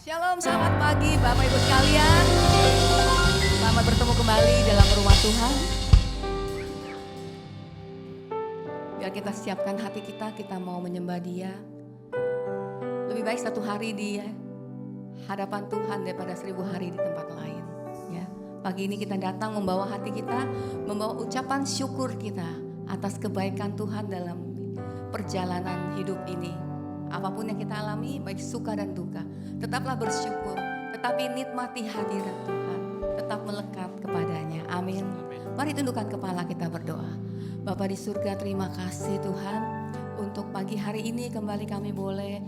Shalom, selamat pagi Bapak Ibu sekalian. Selamat bertemu kembali dalam rumah Tuhan. Biar kita siapkan hati kita mau menyembah Dia. Lebih baik satu hari di hadapan Tuhan daripada 1000 hari di tempat lain. Ya, pagi ini kita datang membawa hati kita, membawa ucapan syukur kita atas kebaikan Tuhan dalam perjalanan hidup ini. Apapun yang kita alami, baik suka dan duka, tetaplah bersyukur, tetapi nikmati hadirat Tuhan, tetap melekat kepadanya. Amin. Mari tundukkan kepala, kita berdoa. Bapa di surga, terima kasih Tuhan untuk pagi hari ini kembali kami boleh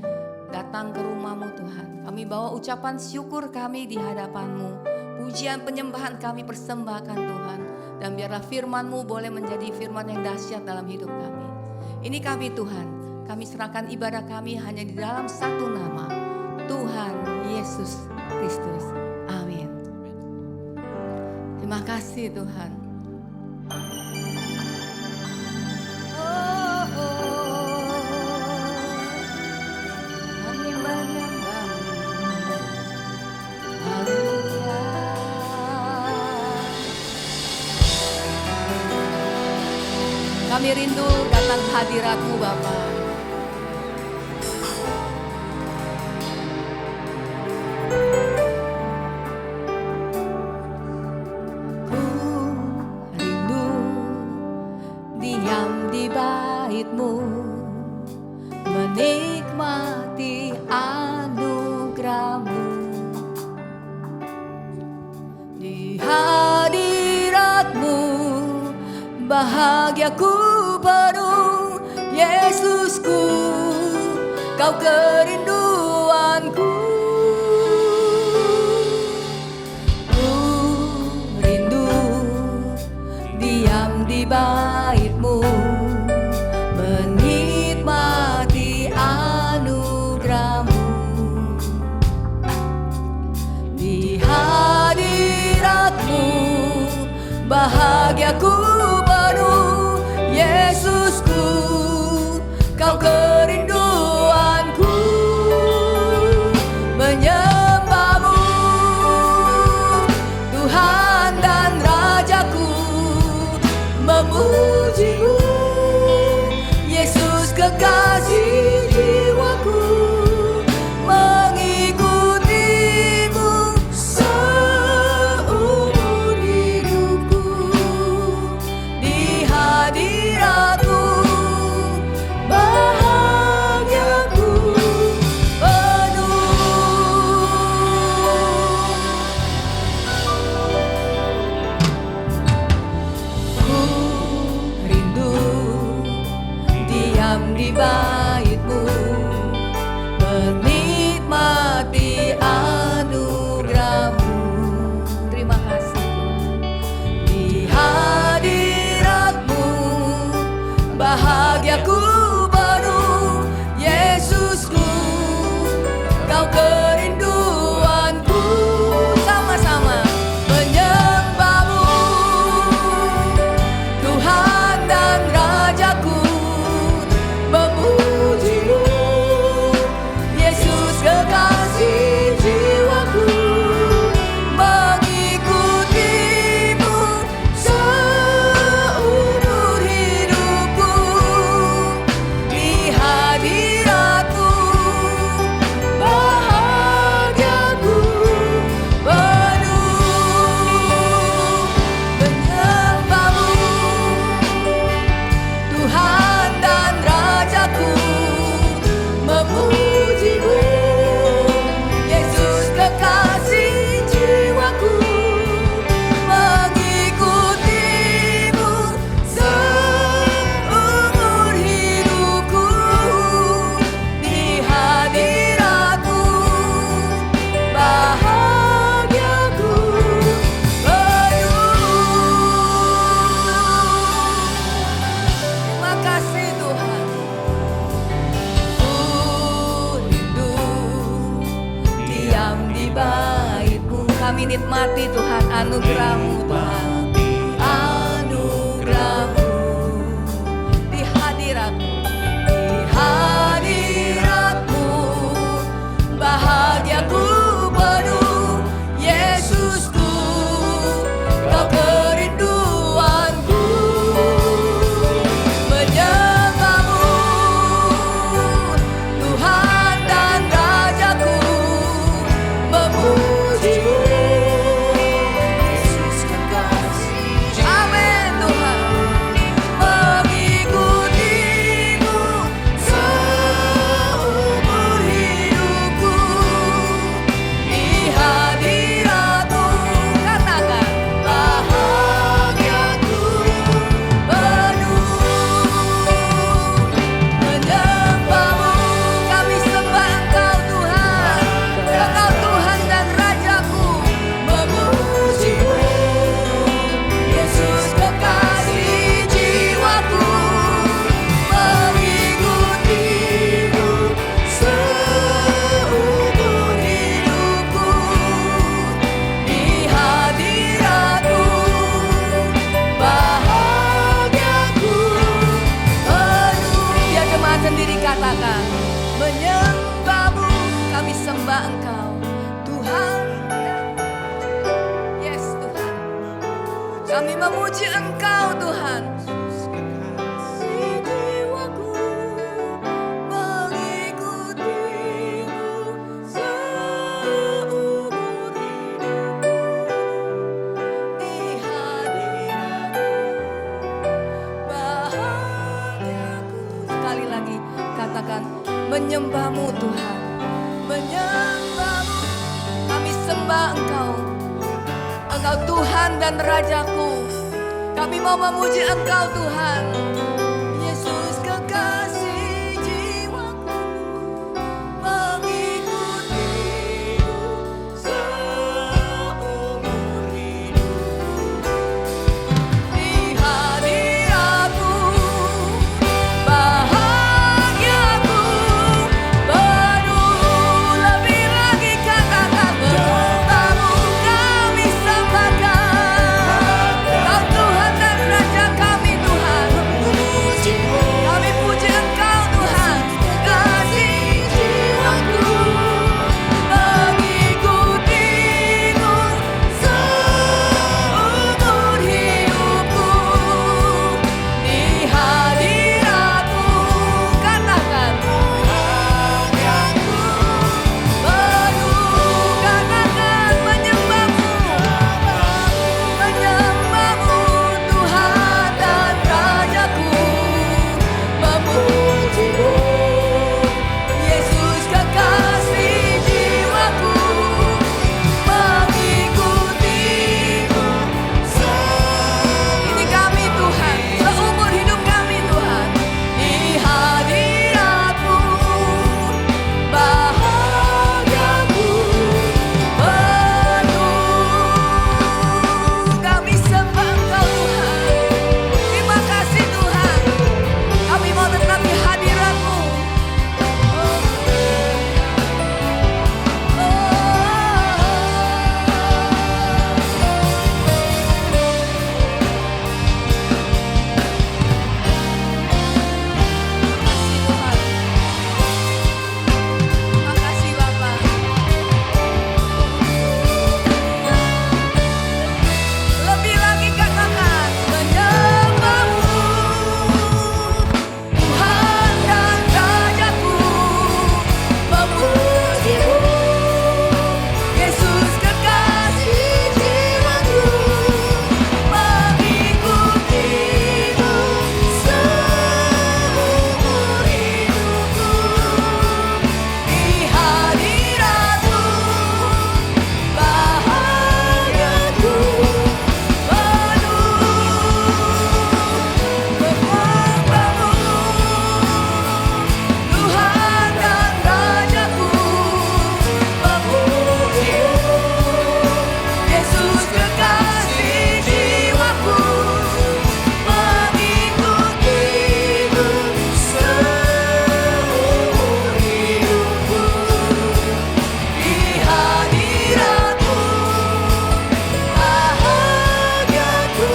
datang ke rumah-Mu Tuhan. Kami bawa ucapan syukur kami di hadapan-Mu. Pujian penyembahan kami persembahkan Tuhan. Dan biarlah firman-Mu boleh menjadi firman yang dahsyat dalam hidup kami. Ini kami Tuhan. Kami serahkan ibadah kami hanya di dalam satu nama, Tuhan Yesus Kristus. Amin. Terima kasih Tuhan. Kami menyembah-Mu. Haleluya. Kami rindu datang hadirat-Mu Bapa. Menikmati anugerah-Mu, di hadirat-Mu bahagiaku penuh. Yesusku, Kau kerinduanku. Ku rindu diam di bait-Mu, menikmati anugerah-Mu. Di hadirat-Mu bahagiaku penuh. Yesusku, Kau kerinduanku. Menyembah-Mu Tuhan dan Rajaku, memuji-Mu Yesus kekasih jiwaku, mengikuti-Mu seumur hidupku. Di hadirat-Mu bahagiaku penuh. Ku rindu diam di bait-Mu, menikmati anugerah-Mu. Terima kasih Tuhan. Di hadirat-Mu bahagiaku penuh. Yesusku, Kau kerinduanku. Sama-sama menyembah-Mu Tuhan dan Rajaku, memuji-Mu Yesus kekasih jiwaku, mengikuti-Mu seumur hidupku. Di hadirat-Mu bahagiaku penuh. Menyembah-Mu Tuhan dan Rajaku, memuji-Mu Yesus kekasih jiwaku, mengikuti-Mu seumur hidupku. Di hadirat-Mu bahagiaku penuh. Terima kasih Tuhan. Ku rindu diam di bait-Mu. Kami nikmati Tuhan anugerah-Mu Tuhan. Anugerah-Mu di hadirat-Mu. Di hadirat-Mu bahagiaku Engkau Tuhan. Yes Tuhan, kami memuji Engkau Tuhan. Jiwaku mengikutimu seumur hidupku, di hadiratmu bahagiaku. Sekali lagi katakan, menyembahmu Tuhan, menyembahmu. Kami sembah Engkau, Engkau Tuhan dan Rajaku. Kami mau memuji Engkau Tuhan. Yesus kekasih jiwaku, mengikutimu seumur hidup. Di hadiratmu bahagiaku penuh. Lebih lagi katakan, menyembahmu kami sembahkan. Kau Tuhan dan Raja kami Tuhan. Kami puji Engkau Tuhan. Kasih jiwaku mengikutimu seumur hidupku. Di hadiratmu katakan, bahagiaku penuh. Katakan, menyembahmu, menyembahmu Tuhan dan Rajaku, memujimu Yesus kekasih jiwaku, mengikutimu. Ini kami Tuhan, seumur hidup kami Tuhan. Di hadiratmu bahagiaku penuh. Kami sembah Engkau Tuhan. Terima kasih Tuhan. Kami mau tetap di hadirat-Mu. Makasih Bapak. Lebih lagi katakan, menyembahmu Tuhan dan Rajaku, memujimu Yesus kekasih jiwaku, mengikutimu seumur hidupku. Di hadiratmu bahagiaku penuh. Menyembahmu Tuhan dan Rajaku, memujimu Yesus kekasih jiwaku, mengikutimu seumur hidupku. Di hadiratmu bahagiaku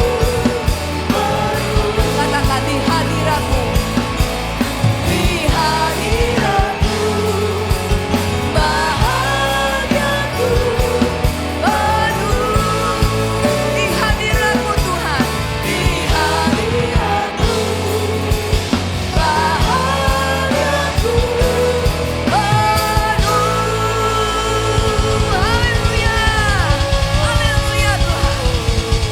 penuh. Katakan, di hadiratmu, di hadiratmu bahagiaku penuh. Di hadiratmu Tuhan, di hadiratmu bahagiaku penuh. Haleluya, haleluya Tuhan.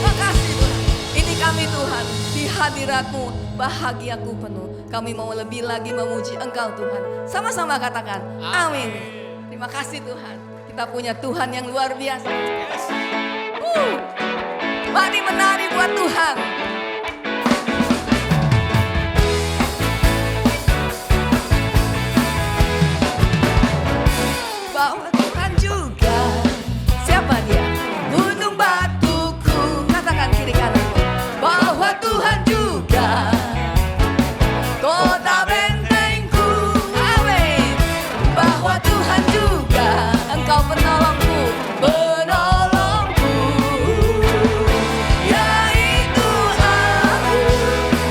Makasih Tuhan. Ini kami Tuhan, di hadirat-Mu bahagiaku penuh. Kami mau lebih lagi memuji Engkau Tuhan. Sama-sama katakan, amin. Terima kasih Tuhan. Kita punya Tuhan yang luar biasa. Mari menari buat Tuhan. Bahwa Tuhan juga, siapa dia? Gunung batuku. Katakan kiri kananmu, bahwa Tuhan juga kota bentengku. Amin. Bahwa Tuhan juga Engkau penolongku, penolongku, yaitu aku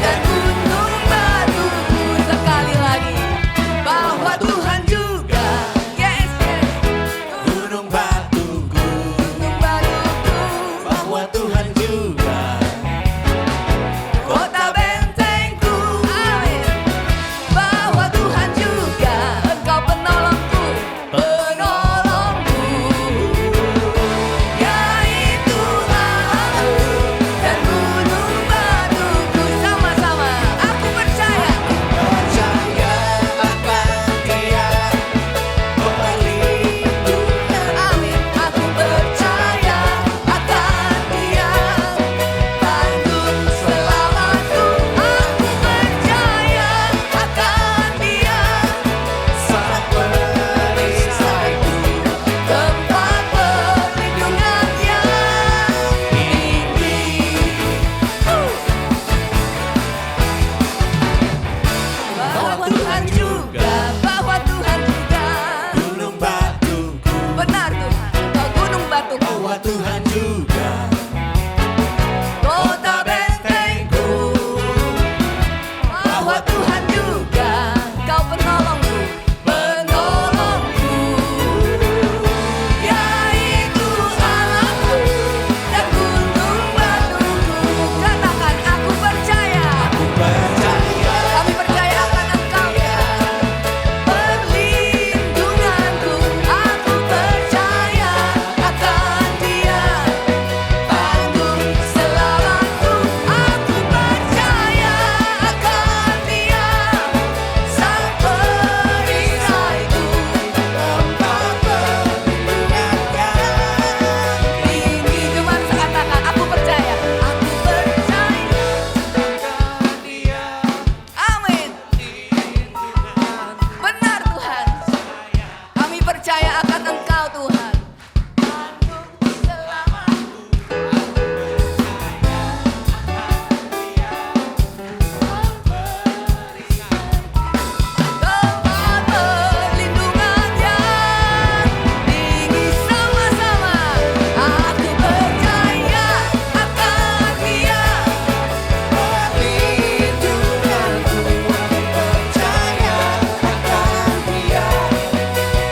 dan gunung batuku. Sekali lagi, bahwa Tuhan juga, yes, yes, Tuhan juga kota bentengku, bahwa Tuhan juga Kau penolongku, penolongku, yaitu Allahku dan gunung batuku. Katakan aku percaya, kami percaya akan Engkau ya, perlindunganku. Aku percaya akan Dia, tanggung selamatku. Aku percaya akan Dia, sang perisaiku, tempat perlindungannya tinggi. Cuma katakan aku percaya, aku percaya. Amin. Benar Tuhan, kami percaya akan Engkau Tuhan. Tempat perlindungannya tinggi sama-sama. Aku percaya akan Dia, perlindunganku. Percaya akan Dia,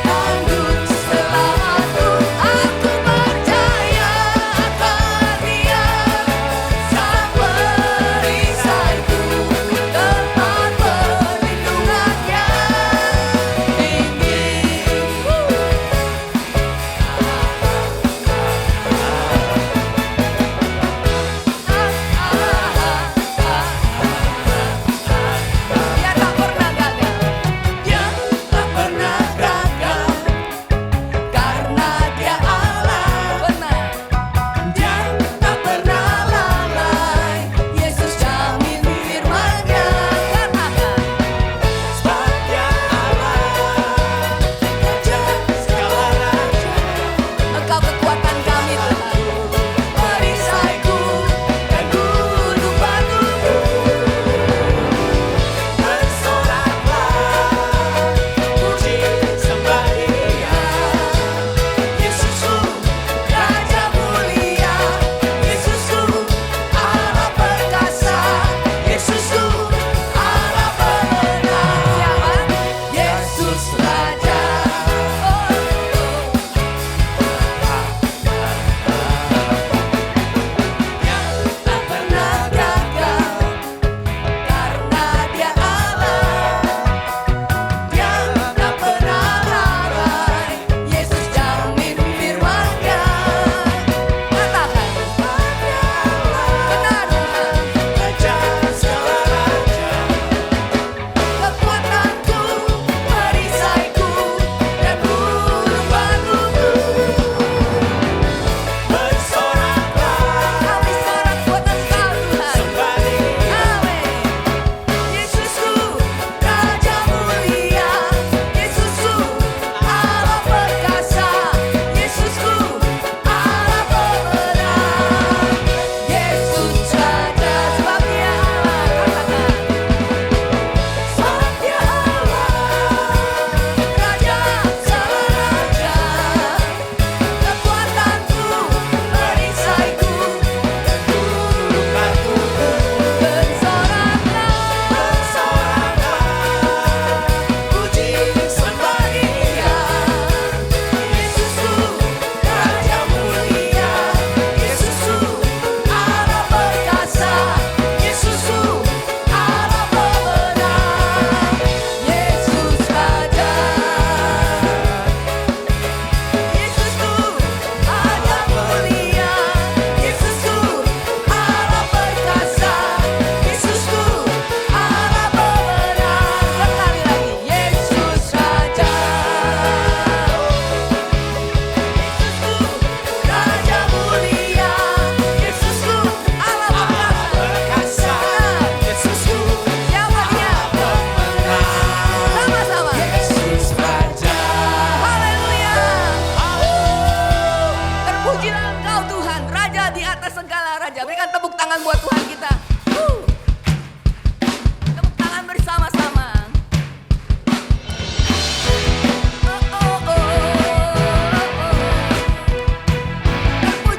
tanggung selamatku. Aku percaya akan Dia, sang perisaiku, tempat perlindungannya tinggi. Dia tak pernah gagal, Dia tak pernah gagal, karena Dia Allah. Benar, Dia tak pernah lalai. Yesus jamin firman-Nya. Katakan, sebab Dia Allah, Raja segala raja. Engkau kekuatan kami Tuhan, perisaiku dan gunung batuku. Bersoraklah, puji sembah Dia, Yesusku, Raja mulia, Yesusku, Allah perkasa, Yesusku, Allah pemenang. Siapa? Yesus Raja. Tak pernah gagal, karena Dia Allah. Dia tak pernah lalai. Yesus jamin firman-Nya. Katakan, benar Tuhan, Raja segala raja. kekuatanku, perisaiku dan gunung batuku. Bersoraklah, Kami sorak buat Engkau Tuhan. sembah Dia, Amin. Yesusku, Raja mulia, Yesusku, Allah perkasa, Yesusku, Allah pemenang. Yesus Raja, sebab Dia Allah. Katakan, sebab Dia Allah, Raja segala raja. Kekuatanku, perisaiku, gunung batuku. bersoraklah, Puji sembah Dia, Yesusku, Raja mulia, Yesusku, Allah perkasa, Yesusku, Allah pemenang. Yesus Raja, Yesusku, Raja mulia, Yesusku, Allah perkasa, Yesusku, Allah pemenang. Sekali lagi, Yesus Raja. Raja mulia, Yesusku, Allah perkasa. Yesusku, Siapa Dia? Sama-sama. Yesus Raja. Haleluya. Terpujilah Engkau Tuhan, Raja di atas segala raja. Berikan tepuk tangan buat Tuhan kita. Tepuk tangan bersama-sama. Oh, oh, oh, oh, oh.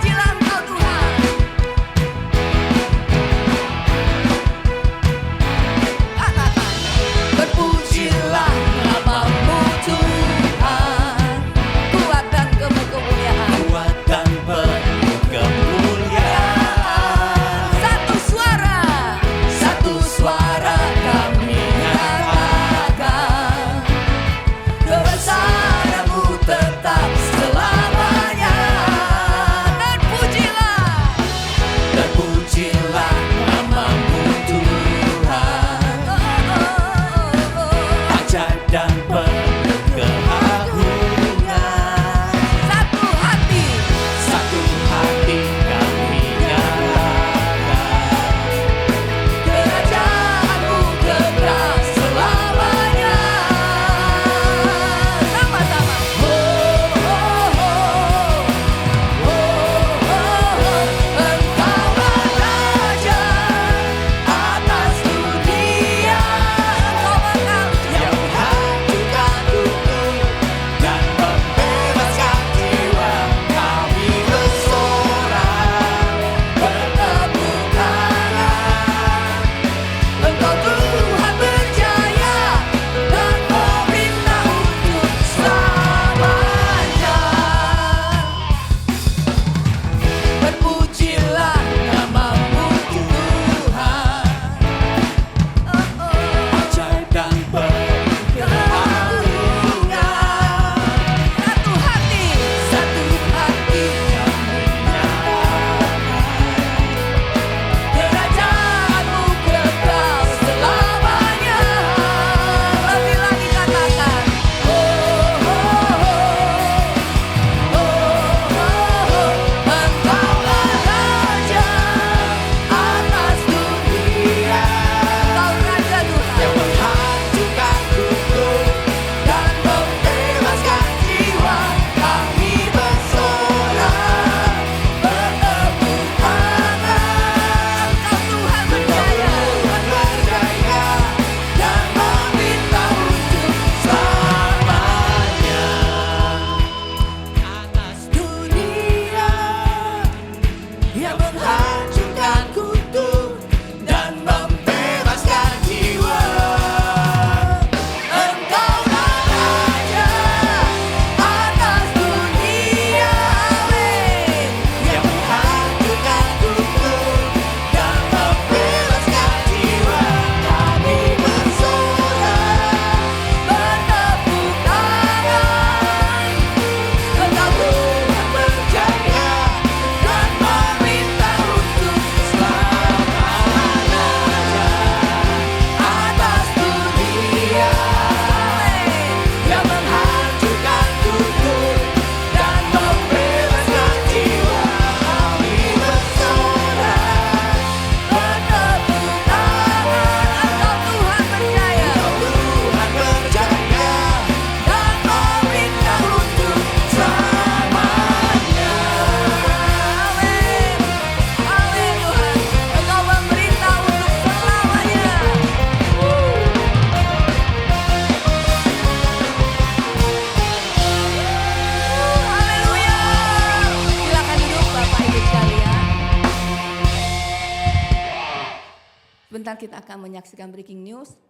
sebentar kita akan menyaksikan breaking news.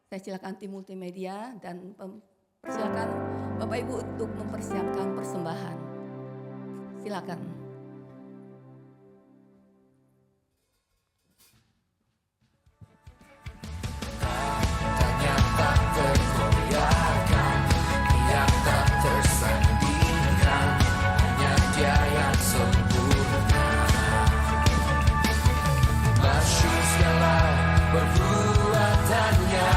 Saya silakan tim multimedia dan silakan Bapak Ibu untuk mempersiapkan persembahan. Silakan. Yang tak tergoyahkan, yang tak tersandingkan, hanya Dia yang sempurna. Masyhur segala perbuatannya,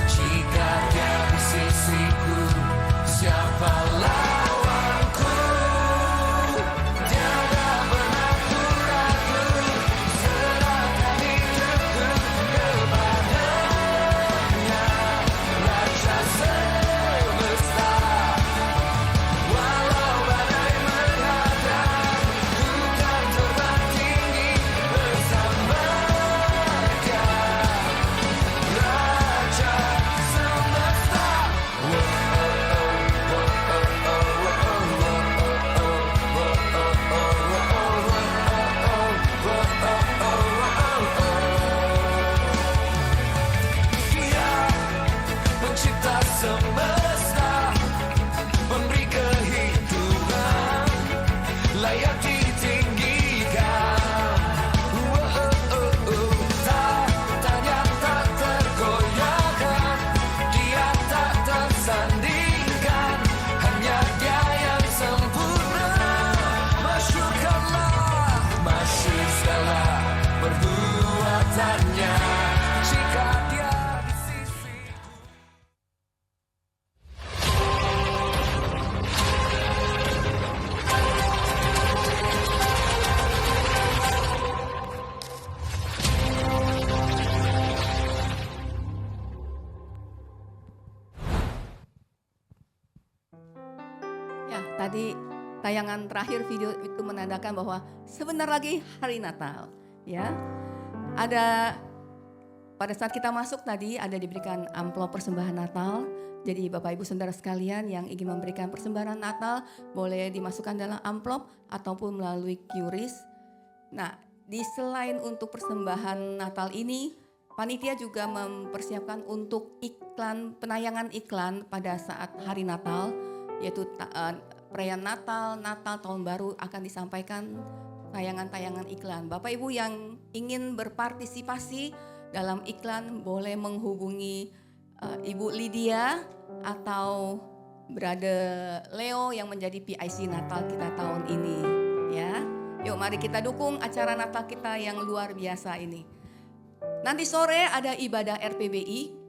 jika Dia di sisiku, siapa lawanku? Tiada pernah ku ragu, serahkan hidupku kepadanya, Raja semesta. Walau badai menghadang, ku kan terbang tinggi bersama Dia, Raja semesta. Dia pencipta semesta, memberi kehidupan, layak ditinggikan. Tanya tak tergoyahkan, Dia tak tersandingkan, hanya Dia yang sempurna. Masyurkanlah, masyur segala perbuatannya, jika Dia di sisi. Ya, tadi tayangan terakhir video itu menandakan bahwa sebentar lagi hari Natal, ya. Ada pada saat kita masuk tadi ada diberikan amplop persembahan Natal. Jadi Bapak Ibu Saudara sekalian yang ingin memberikan persembahan Natal boleh dimasukkan dalam amplop ataupun melalui QRIS. Nah, di selain untuk persembahan Natal ini, panitia juga mempersiapkan untuk iklan, penayangan iklan pada saat hari Natal, yaitu perayaan Natal, Tahun Baru akan disampaikan tayangan-tayangan iklan. Bapak Ibu yang ingin berpartisipasi dalam iklan boleh menghubungi Ibu Lydia atau Brother Leo yang menjadi PIC Natal kita tahun ini, ya. Yuk mari kita dukung acara Natal kita yang luar biasa ini. Nanti sore ada ibadah RPBI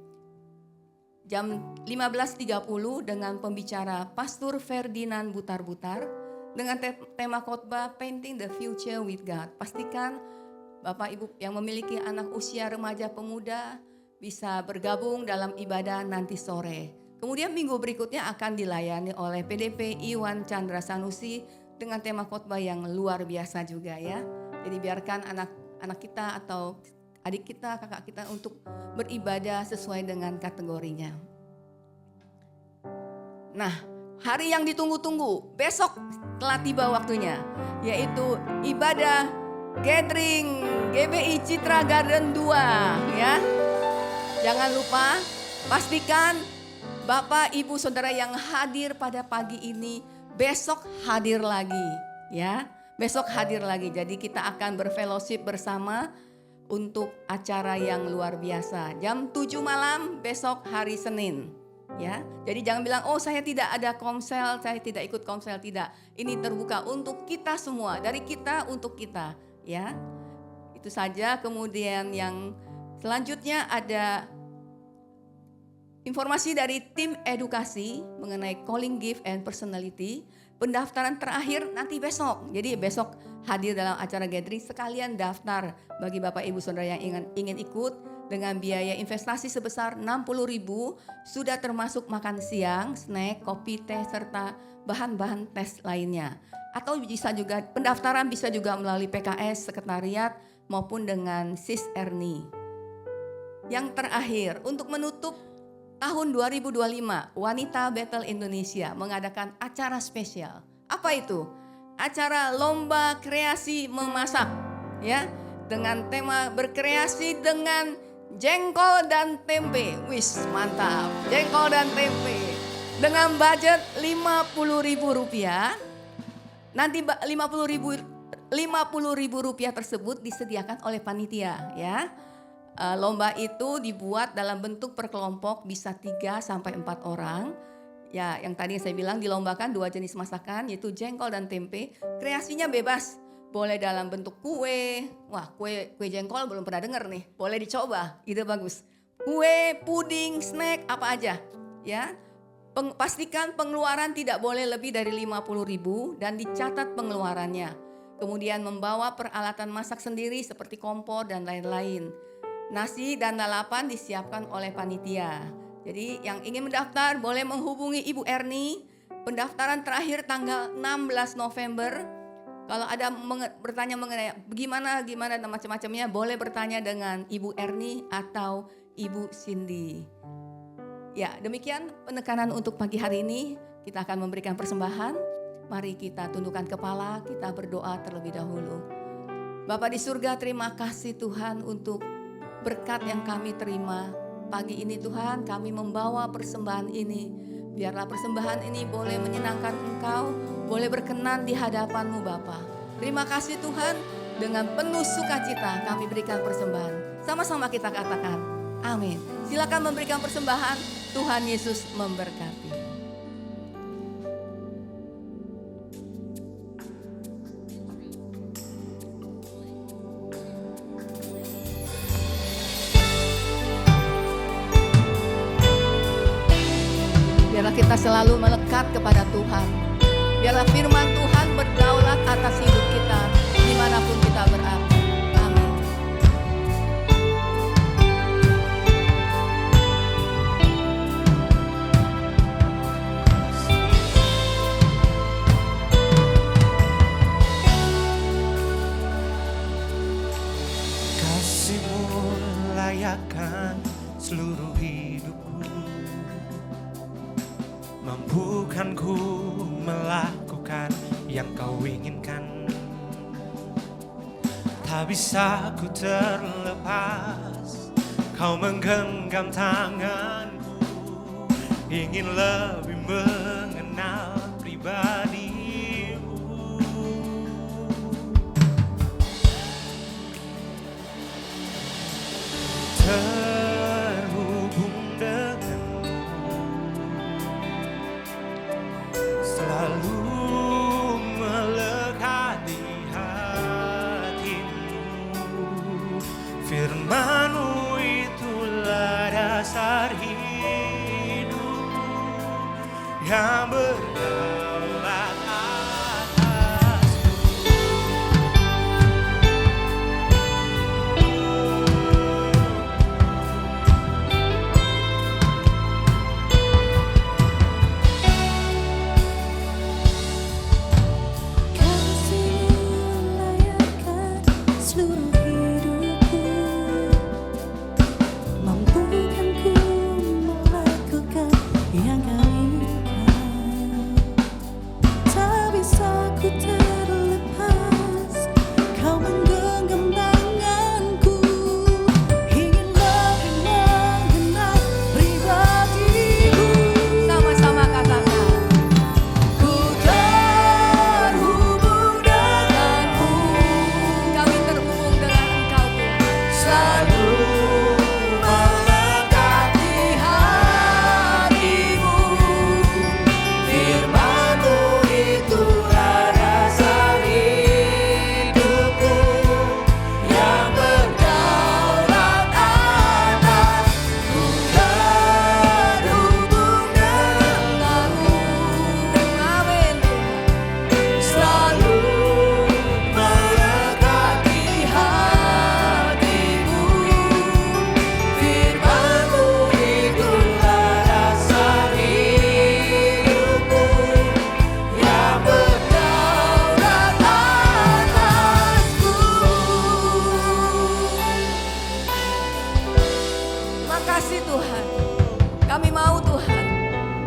jam 15.30 dengan pembicara Pastor Ferdinand Butar-Butar dengan tema khotbah Painting the Future with God. Pastikan Bapak Ibu yang memiliki anak usia remaja pemuda bisa bergabung dalam ibadah nanti sore. Kemudian minggu berikutnya akan dilayani oleh PDP Iwan Chandra Sanusi dengan tema khotbah yang luar biasa juga, ya. Jadi biarkan anak-anak kita atau adik kita, kakak kita untuk beribadah sesuai dengan kategorinya. Nah, hari yang ditunggu-tunggu, besok telah tiba waktunya, yaitu ibadah gathering GBI Citra Garden 2, ya. Jangan lupa, pastikan Bapak, Ibu, Saudara yang hadir pada pagi ini besok hadir lagi, ya. Besok hadir lagi. Jadi kita akan berfellowship bersama untuk acara yang luar biasa. Jam 7 malam besok hari Senin, ya. Jadi jangan bilang, "Oh, saya tidak ada komsel, saya tidak ikut komsel." Tidak. Ini terbuka untuk kita semua, dari kita untuk kita, ya. Itu saja. Kemudian yang selanjutnya ada informasi dari tim edukasi mengenai calling gift and personality. Pendaftaran terakhir nanti besok. Jadi besok hadir dalam acara gathering, sekalian daftar bagi Bapak Ibu Saudara yang ingin ikut dengan biaya investasi sebesar 60.000, sudah termasuk makan siang, snack, kopi, teh serta bahan-bahan tes lainnya. Atau bisa juga pendaftaran bisa juga melalui PKS sekretariat maupun dengan Sis Erni. Yang terakhir, untuk menutup tahun 2025, Wanita Bethel Indonesia mengadakan acara spesial. Apa itu? Acara lomba kreasi memasak, ya. dengan tema berkreasi dengan jengkol dan tempe. Wis, mantap. Jengkol dan tempe. Dengan budget Rp50.000. Nanti Rp50.000 tersebut disediakan oleh panitia ya. Lomba itu dibuat dalam bentuk per kelompok, bisa 3 sampai 4 orang. Ya, yang tadi saya bilang dilombakan 2 jenis masakan, yaitu jengkol dan tempe. Kreasinya bebas, boleh dalam bentuk kue. Wah, kue jengkol belum pernah dengar nih, boleh dicoba, ide bagus. Kue, puding, snack, apa aja ya. Pastikan pengeluaran tidak boleh lebih dari Rp50.000 dan dicatat pengeluarannya. Kemudian membawa peralatan masak sendiri seperti kompor dan lain-lain. Nasi dan lalapan disiapkan oleh panitia. Jadi yang ingin mendaftar boleh menghubungi Ibu Erni. Pendaftaran terakhir tanggal 16 November. Kalau ada bertanya mengenai gimana dan macam-macamnya, boleh bertanya dengan Ibu Erni atau Ibu Cindy. Ya, demikian penekanan untuk pagi hari ini. Kita akan memberikan persembahan. Mari kita tundukkan kepala, kita berdoa terlebih dahulu. Bapa di surga, terima kasih Tuhan untuk berkat yang kami terima. Pagi ini Tuhan, kami membawa persembahan ini. Biarlah persembahan ini boleh menyenangkan Engkau, boleh berkenan di hadapan-Mu Bapa. Terima kasih Tuhan, dengan penuh sukacita kami berikan persembahan. Sama-sama kita katakan, amin. Silakan memberikan persembahan. Tuhan Yesus memberkati. Biarlah kita selalu melekat kepada Tuhan. Biarlah firman Tuhan berdaulat atas hidup kita dimanapun kita berada. Amin. Kasih-Mu layakkan seluruh hidupku, mampukan ku melakukan yang Kau inginkan. Tak bisa ku terlepas, Kau menggenggam tanganku, ingin lebih mengenal pribadi-Mu. Terhubung denganmu, selalu melekat di hatimu. Firman-Mu itulah dasar hidupku yang berdaulat atasku. Sama-sama katakan, ku terhubung denganmu. Kami terhubung dengan Engkau Tuhan. Selalu melekat di hatimu. Firman-Mu itulah dasar hidupku yang berdaulat atasku. Terhubung denganmu, Amin. selalu melekat di hatimu. Firman-Mu itulah dasar hidupku yang berdaulat atasku. Makasih Tuhan. Kami mau Tuhan,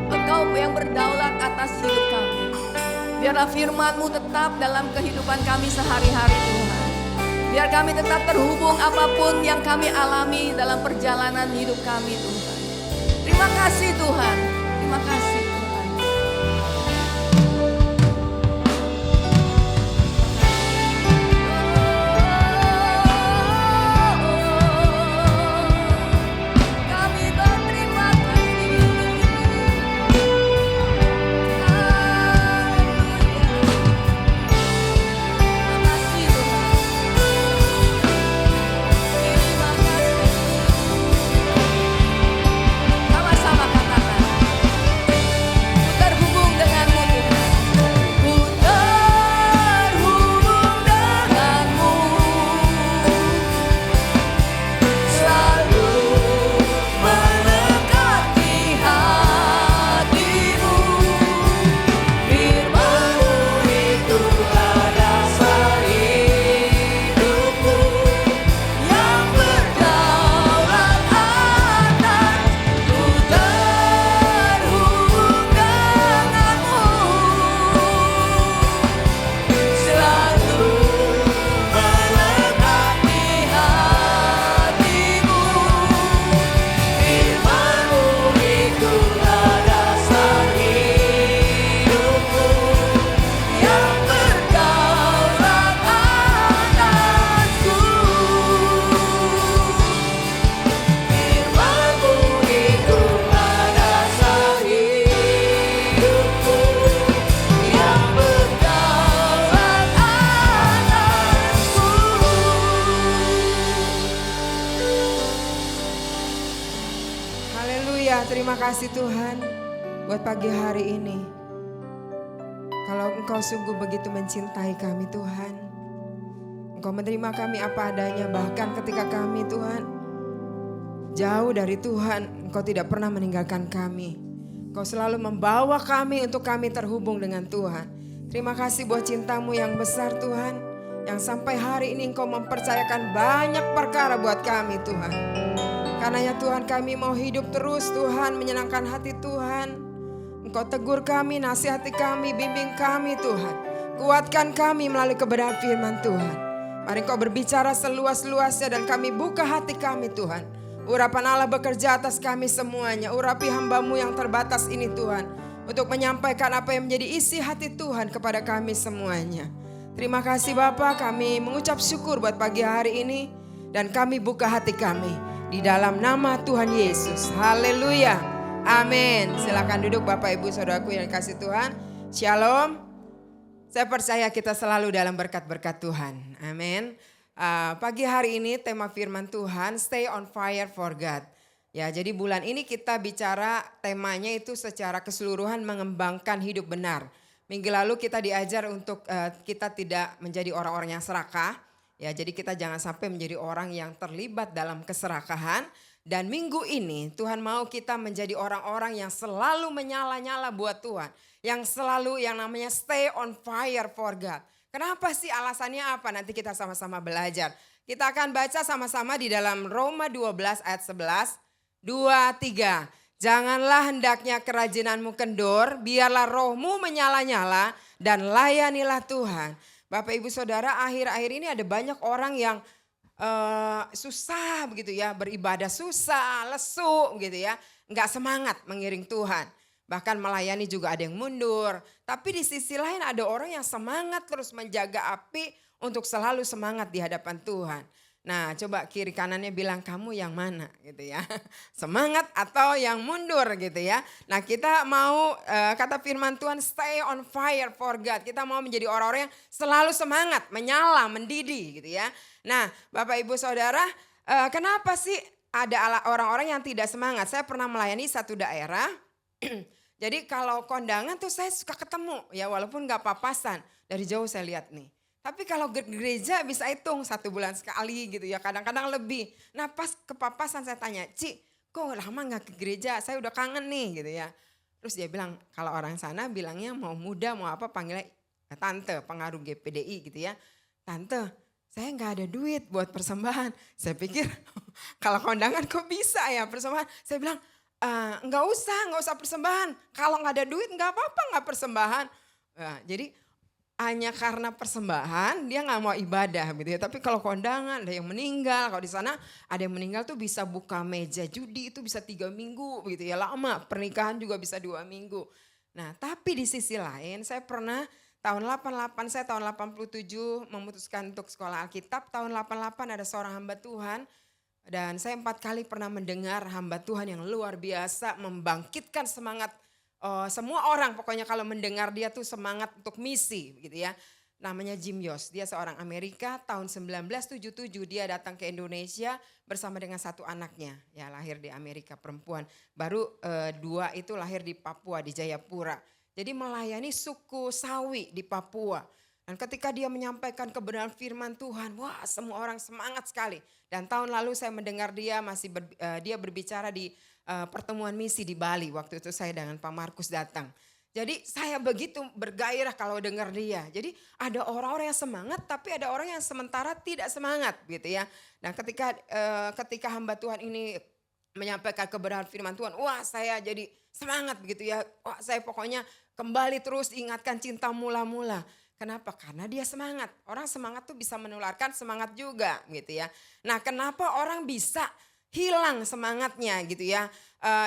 Engkau yang berdaulat atas hidup kami. Biarlah firman-Mu tetap dalam kehidupan kami sehari-hari Tuhan. Biar kami tetap terhubung apapun yang kami alami dalam perjalanan hidup kami Tuhan. Terima kasih Tuhan. Terima kasih Tuhan. Kami berterima kasih. Sama-sama katakan, ku terhubung denganmu Tuhan. Ku terhubung denganmu, selalu mendekati hatimu. Firman-Mu itulah dasar hidupku yang berdaulat atas. Ku terhubung denganmu, selalu mendekati hatimu. Firman-Mu itulah dasar hidupku yang berdaulat atasku. Firman-Mu itulah dasar hidupku yang berdaulat atasku. Haleluya, terima kasih Tuhan buat pagi hari ini. Kalau Engkau sungguh begitu mencintai kami Tuhan, Engkau menerima kami apa adanya, bahkan ketika kami Tuhan jauh dari Tuhan, Engkau tidak pernah meninggalkan kami. Engkau selalu membawa kami untuk kami terhubung dengan Tuhan. Terima kasih buat cinta-Mu yang besar Tuhan, yang sampai hari ini Engkau mempercayakan banyak perkara buat kami Tuhan. Karenanya Tuhan kami mau hidup terus Tuhan, menyenangkan hati Tuhan. Engkau tegur kami, nasihati kami, bimbing kami Tuhan. Kuatkan kami melalui kebenaran firman Tuhan. Mari Engkau berbicara seluas-luasnya dan kami buka hati kami Tuhan. Urapan Allah bekerja atas kami semuanya. Urapi hamba-Mu yang terbatas ini Tuhan, untuk menyampaikan apa yang menjadi isi hati Tuhan kepada kami semuanya. Terima kasih Bapa, kami mengucap syukur buat pagi hari ini. Dan kami buka hati kami di dalam nama Tuhan Yesus. Haleluya. Amin. Silakan duduk Bapak Ibu Saudaraku yang dikasihi Tuhan. Shalom. Saya percaya kita selalu dalam berkat-berkat Tuhan. Amin. Pagi hari ini tema firman Tuhan, Stay on Fire for God. Ya, jadi bulan ini kita bicara temanya itu secara keseluruhan mengembangkan hidup benar. Minggu lalu kita diajar untuk kita tidak menjadi orang-orang yang serakah. Ya, jadi kita jangan sampai menjadi orang yang terlibat dalam keserakahan. Dan minggu ini Tuhan mau kita menjadi orang-orang yang selalu menyala-nyala buat Tuhan. Yang selalu yang namanya stay on fire for God. Kenapa sih, alasannya apa? Nanti kita sama-sama belajar. Kita akan baca sama-sama di dalam Roma 12 ayat 11. 2, 3. Janganlah hendaknya kerajinanmu kendor, biarlah rohmu menyala-nyala dan layanilah Tuhan. Bapak Ibu Saudara, akhir-akhir ini ada banyak orang yang susah begitu ya, beribadah susah, lesu gitu ya, nggak semangat mengiring Tuhan. Bahkan melayani juga ada yang mundur. Tapi di sisi lain ada orang yang semangat terus menjaga api untuk selalu semangat di hadapan Tuhan. Nah, coba kiri kanannya bilang, kamu yang mana gitu ya. Semangat atau yang mundur gitu ya. Nah, kita mau kata firman Tuhan, stay on fire for God. Kita mau menjadi orang-orang yang selalu semangat, menyala, mendidih gitu ya. Nah, Bapak Ibu Saudara, kenapa sih ada orang-orang yang tidak semangat? Saya pernah melayani satu daerah. Jadi kalau kondangan tuh saya suka ketemu ya, walaupun gak papasan. Dari jauh saya lihat nih. Tapi kalau gereja bisa hitung 1 bulan sekali gitu ya, kadang-kadang lebih. Nah pas kepapasan saya tanya, Ci kok lama gak ke gereja, saya udah kangen nih gitu ya. Terus dia bilang, kalau orang sana bilangnya mau muda mau apa panggilnya tante, pengaruh GPDI gitu ya. Tante, saya gak ada duit buat persembahan. Saya pikir kalau kondangan kok bisa ya persembahan. Saya bilang, nggak usah persembahan. Kalau nggak ada duit nggak apa-apa nggak persembahan. Nah, jadi hanya karena persembahan dia nggak mau ibadah gitu ya. Tapi kalau kondangan ada yang meninggal, kalau di sana ada yang meninggal tuh bisa buka meja judi itu bisa 3 minggu gitu ya, lama. Pernikahan juga bisa 2 minggu. Nah tapi di sisi lain saya pernah tahun 88, saya tahun 87 memutuskan untuk sekolah Alkitab. Tahun 88 ada seorang hamba Tuhan dan saya 4 kali pernah mendengar hamba Tuhan yang luar biasa membangkitkan semangat semua orang. Pokoknya kalau mendengar dia tuh semangat untuk misi gitu ya. Namanya Jim Yost, dia seorang Amerika. Tahun 1977 dia datang ke Indonesia bersama dengan 1 anaknya. Ya lahir di Amerika, perempuan. Baru 2 itu lahir di Papua, di Jayapura. Jadi melayani suku Sawi di Papua. Dan ketika dia menyampaikan kebenaran firman Tuhan, wah semua orang semangat sekali. Dan tahun lalu saya mendengar dia dia berbicara di pertemuan misi di Bali. Waktu itu saya dengan Pak Markus datang. Jadi saya begitu bergairah kalau dengar dia. Jadi ada orang-orang yang semangat tapi ada orang yang sementara tidak semangat gitu ya. Nah ketika hamba Tuhan ini menyampaikan kebenaran firman Tuhan, wah saya jadi semangat begitu ya. Wah saya pokoknya kembali terus diingatkan cinta mula-mula. Kenapa? Karena dia semangat. Orang semangat tuh bisa menularkan semangat juga gitu ya. Nah kenapa orang bisa hilang semangatnya gitu ya.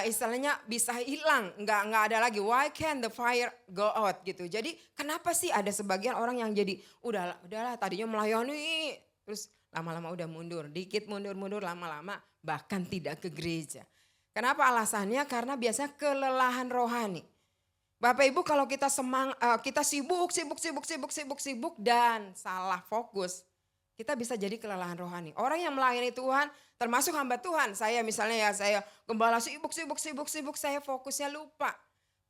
Istilahnya bisa hilang, nggak ada lagi. Why can the fire go out gitu. Jadi kenapa sih ada sebagian orang yang jadi udahlah tadinya melayani terus lama-lama udah mundur. Dikit mundur lama-lama bahkan tidak ke gereja. Kenapa alasannya? Karena biasanya kelelahan rohani. Bapak Ibu kalau kita kita sibuk dan salah fokus, kita bisa jadi kelelahan rohani. Orang yang melayani Tuhan, termasuk hamba Tuhan, saya misalnya ya saya gembala sibuk, saya fokusnya lupa.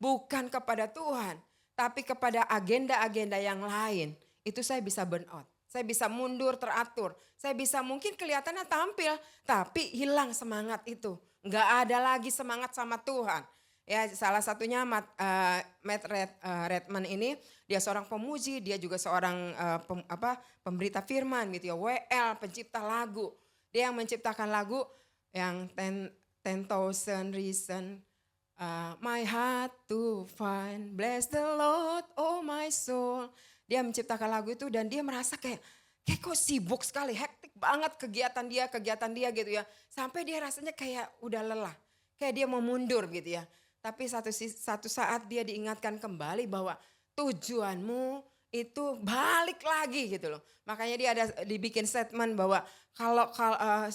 Bukan kepada Tuhan, tapi kepada agenda-agenda yang lain. Itu saya bisa burn out, saya bisa mundur teratur, saya bisa mungkin kelihatannya tampil, tapi hilang semangat itu. Nggak ada lagi semangat sama Tuhan. Ya salah satunya Matt Redman ini dia seorang pemuji, dia juga seorang pemberita firman gitu ya, WL, pencipta lagu. Dia yang menciptakan lagu yang 10,000 Reason My Heart to Find, Bless the Lord, oh my soul. Dia menciptakan lagu itu dan dia merasa kayak kok sibuk sekali, hektik banget kegiatan dia gitu ya. Sampai dia rasanya kayak udah lelah, kayak dia mau mundur gitu ya. Tapi satu saat dia diingatkan kembali bahwa tujuanmu itu balik lagi gitu loh. Makanya dia dibikin statement bahwa kalau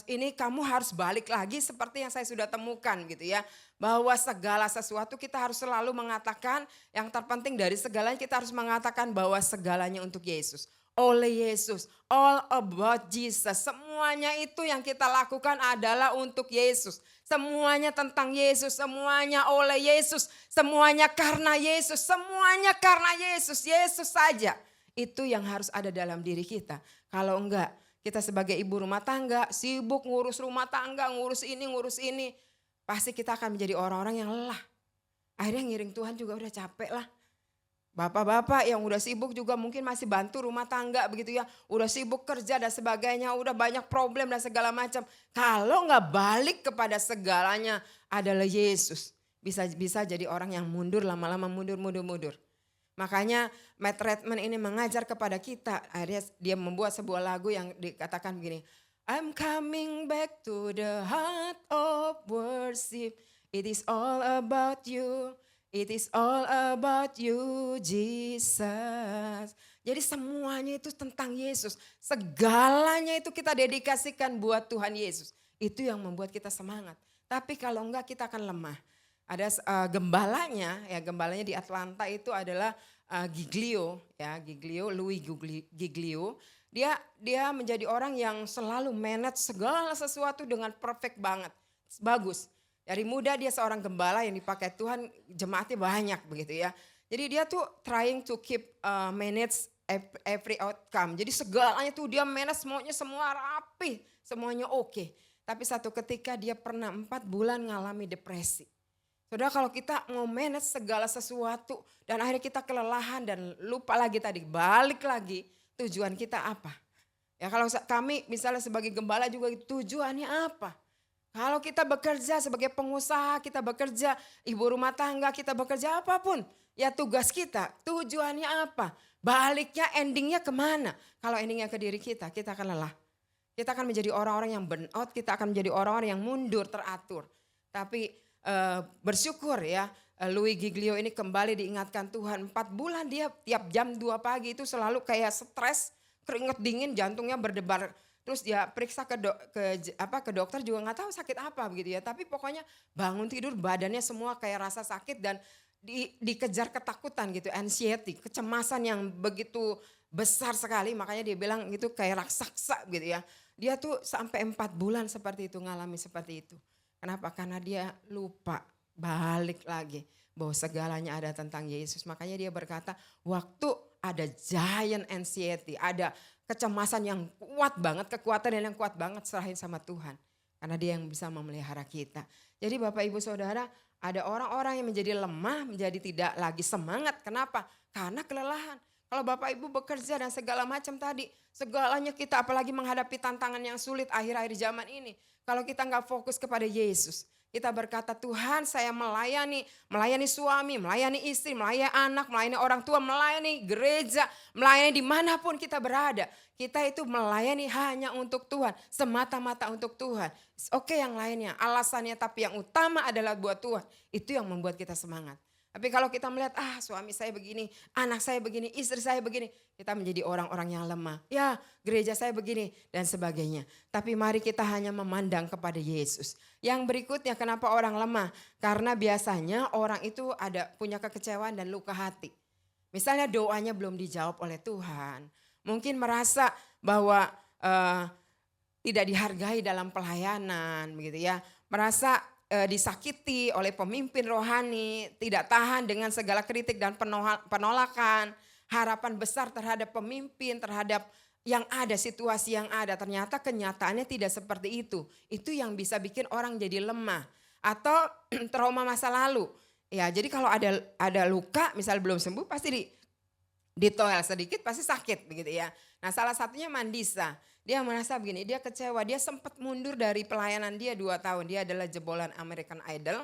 ini kamu harus balik lagi seperti yang saya sudah temukan gitu ya. Bahwa segala sesuatu kita harus selalu mengatakan, yang terpenting dari segalanya kita harus mengatakan bahwa segalanya untuk Yesus. Oleh Yesus, all about Jesus. Semuanya itu yang kita lakukan adalah untuk Yesus. Semuanya tentang Yesus, semuanya oleh Yesus, semuanya karena Yesus, semuanya karena Yesus, Yesus saja. Itu yang harus ada dalam diri kita. Kalau enggak, kita sebagai ibu rumah tangga sibuk ngurus rumah tangga, ngurus ini, pasti kita akan menjadi orang-orang yang lelah. Akhirnya ngiring Tuhan juga udah capek lah. Bapak-bapak yang udah sibuk juga mungkin masih bantu rumah tangga begitu ya. Udah sibuk kerja dan sebagainya, udah banyak problem dan segala macam. Kalau nggak balik kepada segalanya adalah Yesus. Bisa jadi orang yang mundur, lama-lama mundur. Makanya Matt Redman ini mengajar kepada kita. Akhirnya dia membuat sebuah lagu yang dikatakan begini. I'm coming back to the heart of worship. It is all about you. It is all about you, Jesus. Jadi semuanya itu tentang Yesus. Segalanya itu kita dedikasikan buat Tuhan Yesus. Itu yang membuat kita semangat. Tapi kalau enggak kita akan lemah. Ada gembalanya di Atlanta itu adalah Louis Giglio. Dia menjadi orang yang selalu manage segala sesuatu dengan perfect banget. Bagus. Dari muda dia seorang gembala yang dipakai Tuhan, jemaatnya banyak begitu ya. Jadi dia tuh trying to keep manage every outcome. Jadi segalanya tuh dia manage semuanya semua rapi, semuanya oke. Tapi satu ketika dia pernah 4 bulan ngalami depresi. Saudara kalau kita mau manage segala sesuatu dan akhirnya kita kelelahan dan lupa lagi tadi, balik lagi tujuan kita apa. Ya kalau kami misalnya sebagai gembala juga tujuannya apa. Kalau kita bekerja sebagai pengusaha, kita bekerja ibu rumah tangga, kita bekerja apapun. Ya tugas kita, tujuannya apa? Baliknya, endingnya kemana? Kalau endingnya ke diri kita akan lelah. Kita akan menjadi orang-orang yang burn out, kita akan menjadi orang-orang yang mundur, teratur. Tapi bersyukur ya, Louis Giglio ini kembali diingatkan Tuhan. 4 bulan dia tiap jam 2 pagi itu selalu kayak stres, keringet dingin, jantungnya berdebar. Terus dia periksa ke dokter juga nggak tahu sakit apa begitu ya. Tapi pokoknya bangun tidur badannya semua kayak rasa sakit dan dikejar ketakutan gitu, anxiety, kecemasan yang begitu besar sekali. Makanya dia bilang itu kayak raksasa gitu ya. Dia tuh sampai 4 bulan seperti itu, ngalami seperti itu. Kenapa? Karena dia lupa balik lagi bahwa segalanya ada tentang Yesus. Makanya dia berkata waktu ada giant anxiety, ada kecemasan yang kuat banget, kekuatan yang kuat banget, serahin sama Tuhan. Karena dia yang bisa memelihara kita. Jadi Bapak Ibu Saudara, ada orang-orang yang menjadi lemah, menjadi tidak lagi semangat. Kenapa? Karena kelelahan. Kalau Bapak Ibu bekerja dan segala macam tadi, segalanya kita apalagi menghadapi tantangan yang sulit akhir-akhir zaman ini. Kalau kita nggak fokus kepada Yesus, kita berkata Tuhan saya melayani suami, melayani istri, melayani anak, melayani orang tua, melayani gereja, melayani dimanapun kita berada. Kita itu melayani hanya untuk Tuhan, semata-mata untuk Tuhan. Oke yang lainnya, alasannya tapi yang utama adalah buat Tuhan. Itu yang membuat kita semangat. Tapi kalau kita melihat suami saya begini, anak saya begini, istri saya begini. Kita menjadi orang-orang yang lemah. Ya gereja saya begini dan sebagainya. Tapi mari kita hanya memandang kepada Yesus. Yang berikutnya kenapa orang lemah? Karena biasanya orang itu punya kekecewaan dan luka hati. Misalnya doanya belum dijawab oleh Tuhan. Mungkin merasa bahwa tidak dihargai dalam pelayanan begitu ya. Merasa disakiti oleh pemimpin rohani, tidak tahan dengan segala kritik dan penolakan, harapan besar terhadap pemimpin, terhadap yang ada, situasi yang ada. Ternyata kenyataannya tidak seperti itu. Itu yang bisa bikin orang jadi lemah atau trauma masa lalu. Ya, jadi kalau ada luka, misal belum sembuh pasti ditoel sedikit pasti sakit begitu ya. Nah, salah satunya Mandisa. Dia merasa begini, dia kecewa, dia sempat mundur dari pelayanan dia 2 tahun. Dia adalah jebolan American Idol,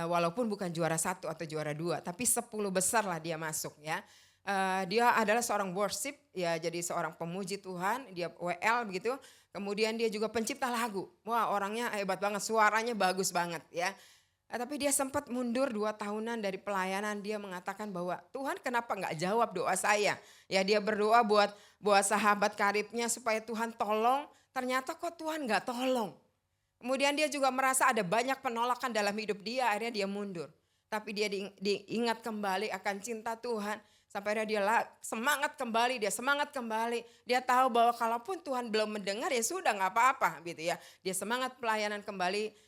walaupun bukan juara 1 atau juara 2, tapi 10 besar lah dia masuk ya. Dia adalah seorang worship, ya jadi seorang pemuji Tuhan, dia WL begitu. Kemudian dia juga pencipta lagu, wah orangnya hebat banget, suaranya bagus banget ya. Tapi dia sempat mundur 2 tahunan dari pelayanan. Dia mengatakan bahwa Tuhan kenapa gak jawab doa saya. Ya dia berdoa buat sahabat karibnya supaya Tuhan tolong. Ternyata kok Tuhan gak tolong. Kemudian dia juga merasa ada banyak penolakan dalam hidup dia. Akhirnya dia mundur. Tapi dia diingat kembali akan cinta Tuhan. Sampai akhirnya dia semangat kembali. Dia tahu bahwa kalaupun Tuhan belum mendengar ya sudah gak apa-apa gitu ya. Dia semangat pelayanan kembali.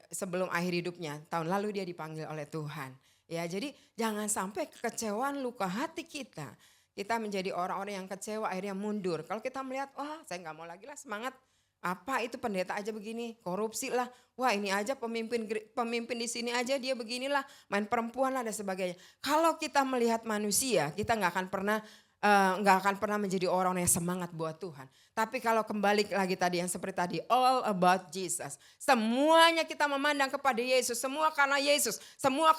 Sebelum akhir hidupnya, tahun lalu dia dipanggil oleh Tuhan. Ya, jadi jangan sampai kekecewaan luka hati kita menjadi orang-orang yang kecewa akhirnya mundur. Kalau kita melihat, saya nggak mau lagi lah semangat. Apa itu pendeta aja begini, korupsi lah. Wah ini aja pemimpin di sini aja dia beginilah, main perempuan lah dan sebagainya. Kalau kita melihat manusia, kita nggak akan pernah menjadi orang yang semangat buat Tuhan. Tapi kalau kembali lagi tadi yang seperti tadi, all about Jesus. Semuanya kita memandang kepada Yesus, semua karena Yesus, semua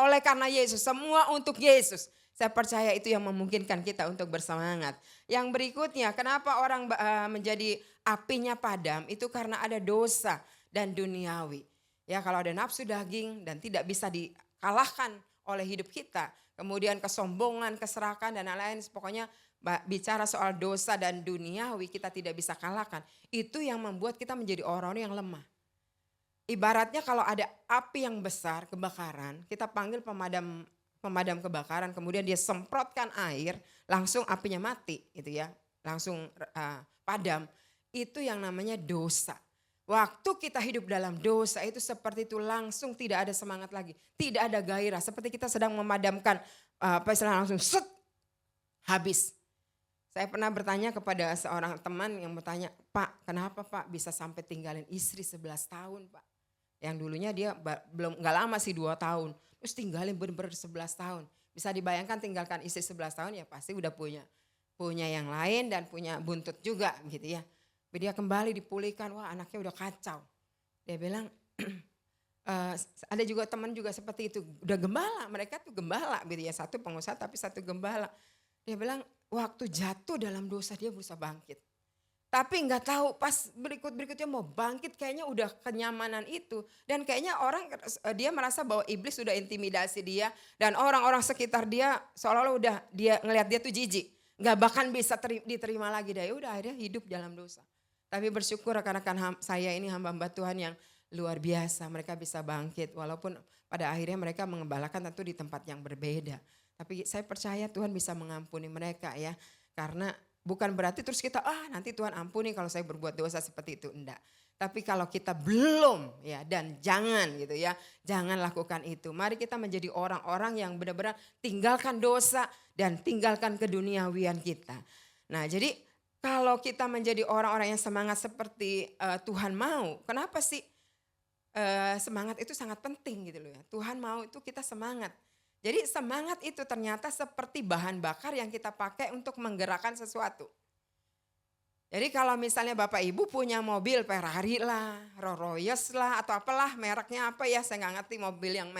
oleh karena Yesus, semua untuk Yesus. Saya percaya itu yang memungkinkan kita untuk bersemangat. Yang berikutnya, kenapa orang menjadi apinya padam? Itu karena ada dosa dan duniawi. Ya kalau ada nafsu daging dan tidak bisa dikalahkan oleh hidup kita. Kemudian kesombongan, keserakan dan lain-lain. Pokoknya bicara soal dosa dan duniawi kita tidak bisa kalahkan. Itu yang membuat kita menjadi orang-orang yang lemah. Ibaratnya kalau ada api yang besar, kebakaran, kita panggil pemadam kebakaran. Kemudian dia semprotkan air, langsung apinya mati gitu ya. Langsung padam. Itu yang namanya dosa. Waktu kita hidup dalam dosa itu seperti itu langsung tidak ada semangat lagi. Tidak ada gairah. Seperti kita sedang memadamkan langsung set habis. Saya pernah bertanya kepada seorang teman yang bertanya, Pak kenapa Pak bisa sampai tinggalin istri 11 tahun Pak. Yang dulunya dia gak lama sih 2 tahun. Terus tinggalin benar-benar 11 tahun. Bisa dibayangkan tinggalkan istri 11 tahun ya pasti udah punya yang lain dan punya buntut juga gitu ya. Dia kembali dipulihkan, wah anaknya udah kacau. Dia bilang ada juga teman juga seperti itu. Udah gembala, mereka tuh gembala gitu ya. Satu pengusaha tapi satu gembala. Dia bilang waktu jatuh dalam dosa dia berusaha bangkit. Tapi nggak tahu pas berikutnya mau bangkit kayaknya udah kenyamanan itu. Dan kayaknya dia merasa bahwa iblis sudah intimidasi dia. Dan orang-orang sekitar dia seolah-olah udah dia ngelihat dia tuh jijik. Nggak bahkan bisa diterima lagi. Dia udah akhirnya hidup dalam dosa. Tapi bersyukur rekan-rekan saya ini hamba-hamba Tuhan yang luar biasa. Mereka bisa bangkit walaupun pada akhirnya mereka mengembalakan tentu di tempat yang berbeda. Tapi saya percaya Tuhan bisa mengampuni mereka ya. Karena bukan berarti terus kita nanti Tuhan ampuni kalau saya berbuat dosa seperti itu, enggak. Tapi kalau kita belum ya dan jangan gitu ya, jangan lakukan itu. Mari kita menjadi orang-orang yang benar-benar tinggalkan dosa dan tinggalkan keduniawian kita. Nah jadi kalau kita menjadi orang-orang yang semangat seperti Tuhan mau, kenapa sih semangat itu sangat penting gitu loh ya. Tuhan mau itu kita semangat. Jadi semangat itu ternyata seperti bahan bakar yang kita pakai untuk menggerakkan sesuatu. Jadi kalau misalnya Bapak Ibu punya mobil Ferrari lah, Rolls Royce lah atau apalah mereknya apa ya, saya nggak ngerti mobil yang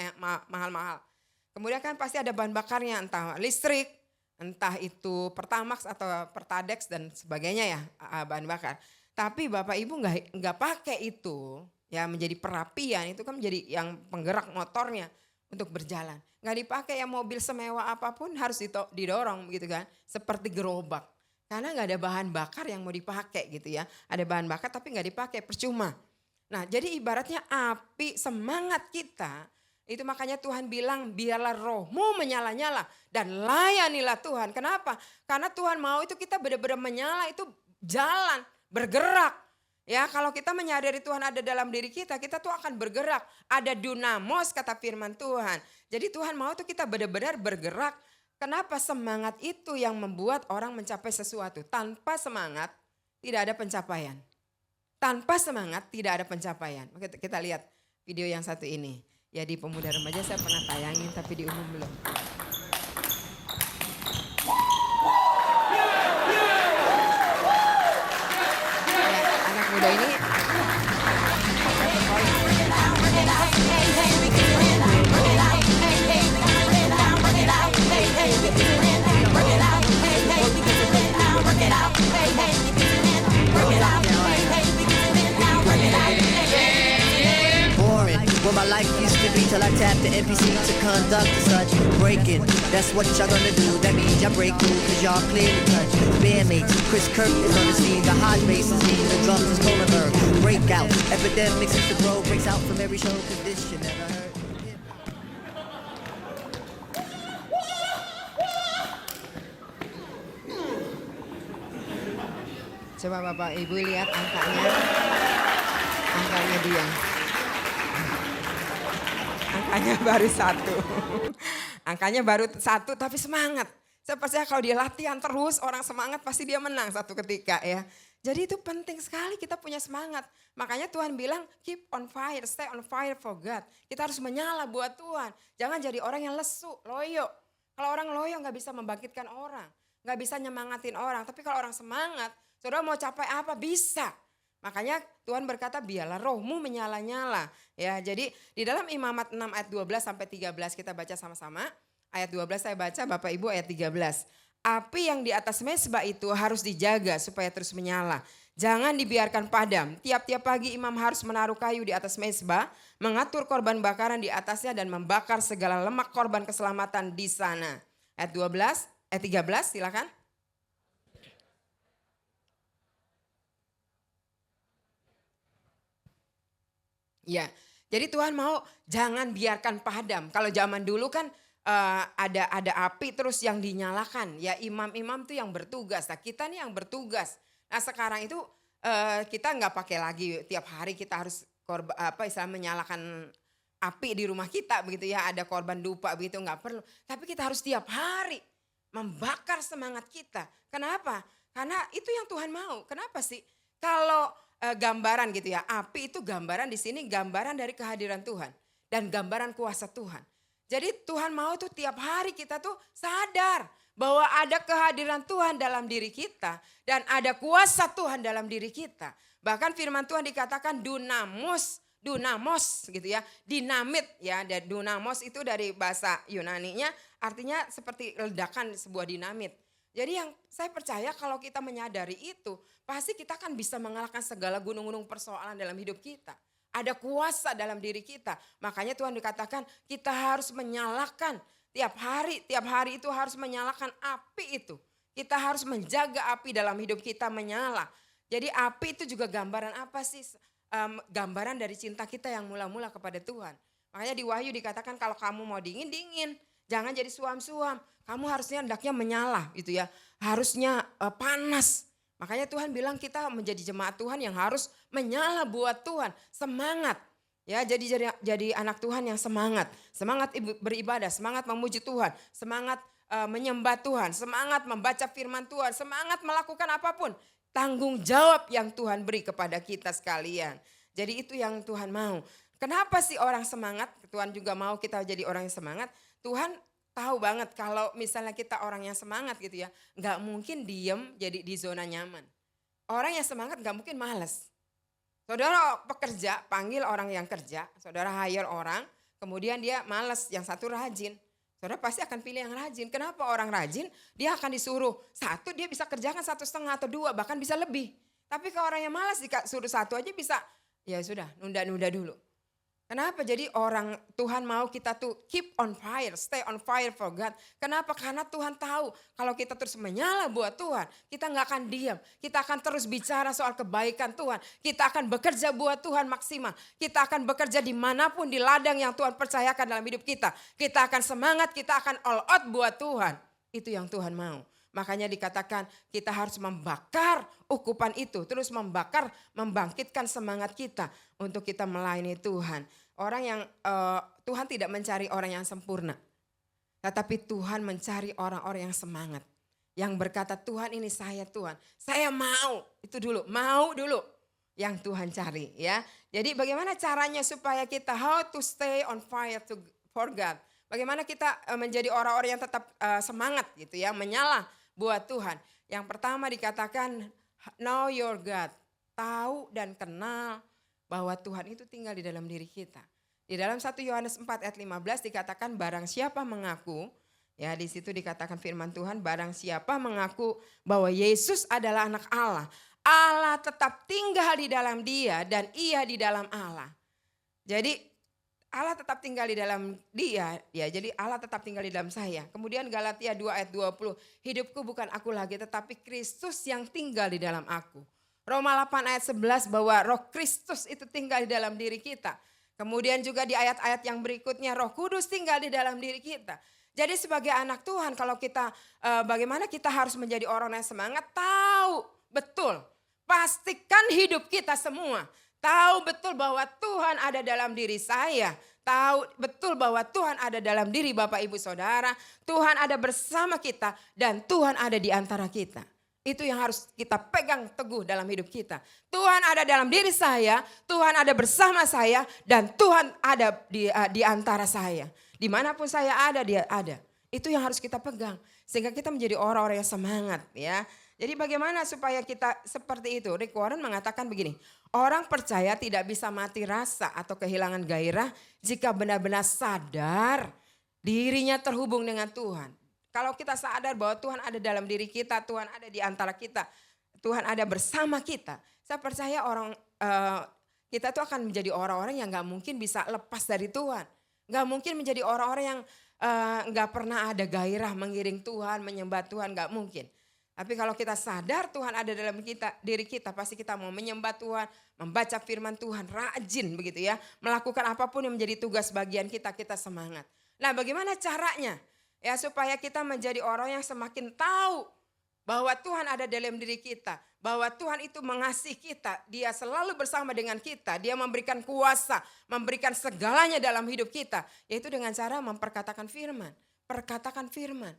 mahal-mahal. Kemudian kan pasti ada bahan bakarnya entah listrik, entah itu Pertamax atau Pertadex dan sebagainya ya bahan bakar. Tapi Bapak Ibu nggak pakai itu ya menjadi perapian, itu kan menjadi yang penggerak motornya untuk berjalan. Nggak dipakai ya mobil semewah apapun harus didorong gitu kan. Seperti gerobak. Karena nggak ada bahan bakar yang mau dipakai gitu ya. Ada bahan bakar tapi nggak dipakai, percuma. Nah jadi ibaratnya api semangat kita. Itu makanya Tuhan bilang biarlah rohmu menyala-nyala. Dan layanilah Tuhan. Kenapa? Karena Tuhan mau itu kita benar-benar menyala itu jalan, bergerak. Ya kalau kita menyadari Tuhan ada dalam diri kita tuh akan bergerak. Ada dunamos kata firman Tuhan. Jadi Tuhan mau tuh kita benar-benar bergerak. Kenapa? Semangat itu yang membuat orang mencapai sesuatu. Tanpa semangat tidak ada pencapaian. Tanpa semangat tidak ada pencapaian. Kita lihat video yang satu ini. Ya di pemuda remaja saya pernah tayangin tapi di umum belum. Muda ini boring. What my life used to be till I tapped the NPC to conduct such breaking. That's what y'all gonna do. That means y'all break through cause y'all clearly touch. Bandmates, Chris Kirk is on the scene. The hot bass is in the drums is Kohlenberg. Breakout, epidemics is the bro. Breaks out from every show cause this shit never heard. coba Bapak Ibu lihat angkanya. Angkanya dia. Angkanya baru 1. Angkanya baru 1 tapi semangat. Saya percaya kalau dia latihan terus orang semangat pasti dia menang satu ketika ya. Jadi itu penting sekali kita punya semangat. Makanya Tuhan bilang keep on fire, stay on fire for God. Kita harus menyala buat Tuhan. Jangan jadi orang yang lesu, loyo. Kalau orang loyo gak bisa membangkitkan orang. Gak bisa nyemangatin orang. Tapi kalau orang semangat, saudara mau capai apa bisa. Makanya Tuhan berkata biarlah rohmu menyala-nyala. Ya, jadi di dalam Imamat 6 ayat 12 sampai 13 kita baca sama-sama. Ayat 12 saya baca, Bapak Ibu ayat 13. Api yang di atas mezbah itu harus dijaga supaya terus menyala. Jangan dibiarkan padam. Tiap-tiap pagi imam harus menaruh kayu di atas mezbah, mengatur korban bakaran di atasnya dan membakar segala lemak korban keselamatan di sana. Ayat 13 silakan. Ya, jadi Tuhan mau jangan biarkan padam. Kalau zaman dulu kan ada api terus yang dinyalakan. Ya imam-imam tuh yang bertugas. Nah kita nih yang bertugas. Nah sekarang itu kita nggak pakai lagi tiap hari kita harus menyalakan api di rumah kita begitu ya. Ada korban dupa begitu nggak perlu. Tapi kita harus tiap hari membakar semangat kita. Kenapa? Karena itu yang Tuhan mau. Kenapa sih? Kalau gambaran gitu ya, api itu gambaran di sini gambaran dari kehadiran Tuhan dan gambaran kuasa Tuhan. Jadi Tuhan mau tuh tiap hari kita tuh sadar bahwa ada kehadiran Tuhan dalam diri kita dan ada kuasa Tuhan dalam diri kita. Bahkan firman Tuhan dikatakan dunamos dunamos gitu ya, dinamit ya. Dan dunamos itu dari bahasa Yunaninya artinya seperti ledakan sebuah dinamit. Jadi yang saya percaya kalau kita menyadari itu, pasti kita akan bisa mengalahkan segala gunung-gunung persoalan dalam hidup kita. Ada kuasa dalam diri kita. Makanya Tuhan dikatakan kita harus menyalakan tiap hari itu harus menyalakan api itu. Kita harus menjaga api dalam hidup kita menyala. Jadi api itu juga gambaran apa sih? Gambaran dari cinta kita yang mula-mula kepada Tuhan. Makanya di Wahyu dikatakan kalau kamu mau dingin, dingin. Jangan jadi suam-suam. Kamu harusnya hendaknya menyala gitu ya. Harusnya panas. Makanya Tuhan bilang kita menjadi jemaat Tuhan yang harus menyala buat Tuhan. Semangat. Ya, jadi anak Tuhan yang semangat. Semangat beribadah, semangat memuji Tuhan. Semangat menyembah Tuhan. Semangat membaca firman Tuhan. Semangat melakukan apapun. Tanggung jawab yang Tuhan beri kepada kita sekalian. Jadi itu yang Tuhan mau. Kenapa sih orang semangat? Tuhan juga mau kita jadi orang yang semangat. Tuhan tahu banget kalau misalnya kita orang yang semangat gitu ya. Gak mungkin diem jadi di zona nyaman. Orang yang semangat gak mungkin malas. Saudara pekerja panggil orang yang kerja. Saudara hire orang kemudian dia malas, yang satu rajin. Saudara pasti akan pilih yang rajin. Kenapa orang rajin? Dia akan disuruh satu, dia bisa kerjakan 1,5 atau 2, bahkan bisa lebih. Tapi kalau orang yang malas disuruh satu aja bisa, ya sudah nunda-nunda dulu. Kenapa? Jadi orang Tuhan mau kita tuh keep on fire, stay on fire for God. Kenapa? Karena Tuhan tahu kalau kita terus menyala buat Tuhan, kita gak akan diam. Kita akan terus bicara soal kebaikan Tuhan. Kita akan bekerja buat Tuhan maksimal. Kita akan bekerja dimanapun di ladang yang Tuhan percayakan dalam hidup kita. Kita akan semangat, kita akan all out buat Tuhan. Itu yang Tuhan mau. Makanya dikatakan kita harus membakar ukupan itu. Terus membakar, membangkitkan semangat kita untuk kita melayani Tuhan. Orang yang Tuhan tidak mencari orang yang sempurna. Tetapi Tuhan mencari orang-orang yang semangat. Yang berkata Tuhan ini saya Tuhan. Saya mau. Itu dulu, mau dulu. Yang Tuhan cari ya. Jadi bagaimana caranya supaya kita how to stay on fire for God. Bagaimana kita menjadi orang-orang yang tetap semangat gitu ya. Menyala buat Tuhan. Yang pertama dikatakan know your God. Tahu dan kenal bahwa Tuhan itu tinggal di dalam diri kita. Di dalam 1 Yohanes 4 ayat 15 dikatakan barang siapa mengaku, ya di situ dikatakan firman Tuhan, barang siapa mengaku bahwa Yesus adalah anak Allah, Allah tetap tinggal di dalam dia dan ia di dalam Allah. Jadi Allah tetap tinggal di dalam dia, ya jadi Allah tetap tinggal di dalam saya. Kemudian Galatia 2 ayat 20, hidupku bukan aku lagi tetapi Kristus yang tinggal di dalam aku. Roma 8 ayat 11 bahwa roh Kristus itu tinggal di dalam diri kita. Kemudian juga di ayat-ayat yang berikutnya roh kudus tinggal di dalam diri kita. Jadi sebagai anak Tuhan kalau kita bagaimana kita harus menjadi orang yang semangat, tahu betul. Pastikan hidup kita semua. Tahu betul bahwa Tuhan ada dalam diri saya. Tahu betul bahwa Tuhan ada dalam diri Bapak Ibu Saudara. Tuhan ada bersama kita dan Tuhan ada di antara kita. Itu yang harus kita pegang teguh dalam hidup kita. Tuhan ada dalam diri saya, Tuhan ada bersama saya, dan Tuhan ada di antara saya. Dimanapun saya ada, dia ada. Itu yang harus kita pegang. Sehingga kita menjadi orang-orang yang semangat ya. Jadi bagaimana supaya kita seperti itu? Rick Warren mengatakan begini, orang percaya tidak bisa mati rasa atau kehilangan gairah jika benar-benar sadar dirinya terhubung dengan Tuhan. Kalau kita sadar bahwa Tuhan ada dalam diri kita, Tuhan ada di antara kita, Tuhan ada bersama kita. Saya percaya kita tuh akan menjadi orang-orang yang gak mungkin bisa lepas dari Tuhan. Gak mungkin menjadi orang-orang yang gak pernah ada gairah mengiring Tuhan, menyembah Tuhan, gak mungkin. Tapi kalau kita sadar Tuhan ada dalam diri kita, pasti kita mau menyembah Tuhan, membaca firman Tuhan, rajin begitu ya. Melakukan apapun yang menjadi tugas bagian kita, kita semangat. Nah bagaimana caranya? Ya supaya kita menjadi orang yang semakin tahu bahwa Tuhan ada dalam diri kita. Bahwa Tuhan itu mengasihi kita. Dia selalu bersama dengan kita. Dia memberikan kuasa, memberikan segalanya dalam hidup kita. Yaitu dengan cara memperkatakan firman. Perkatakan firman.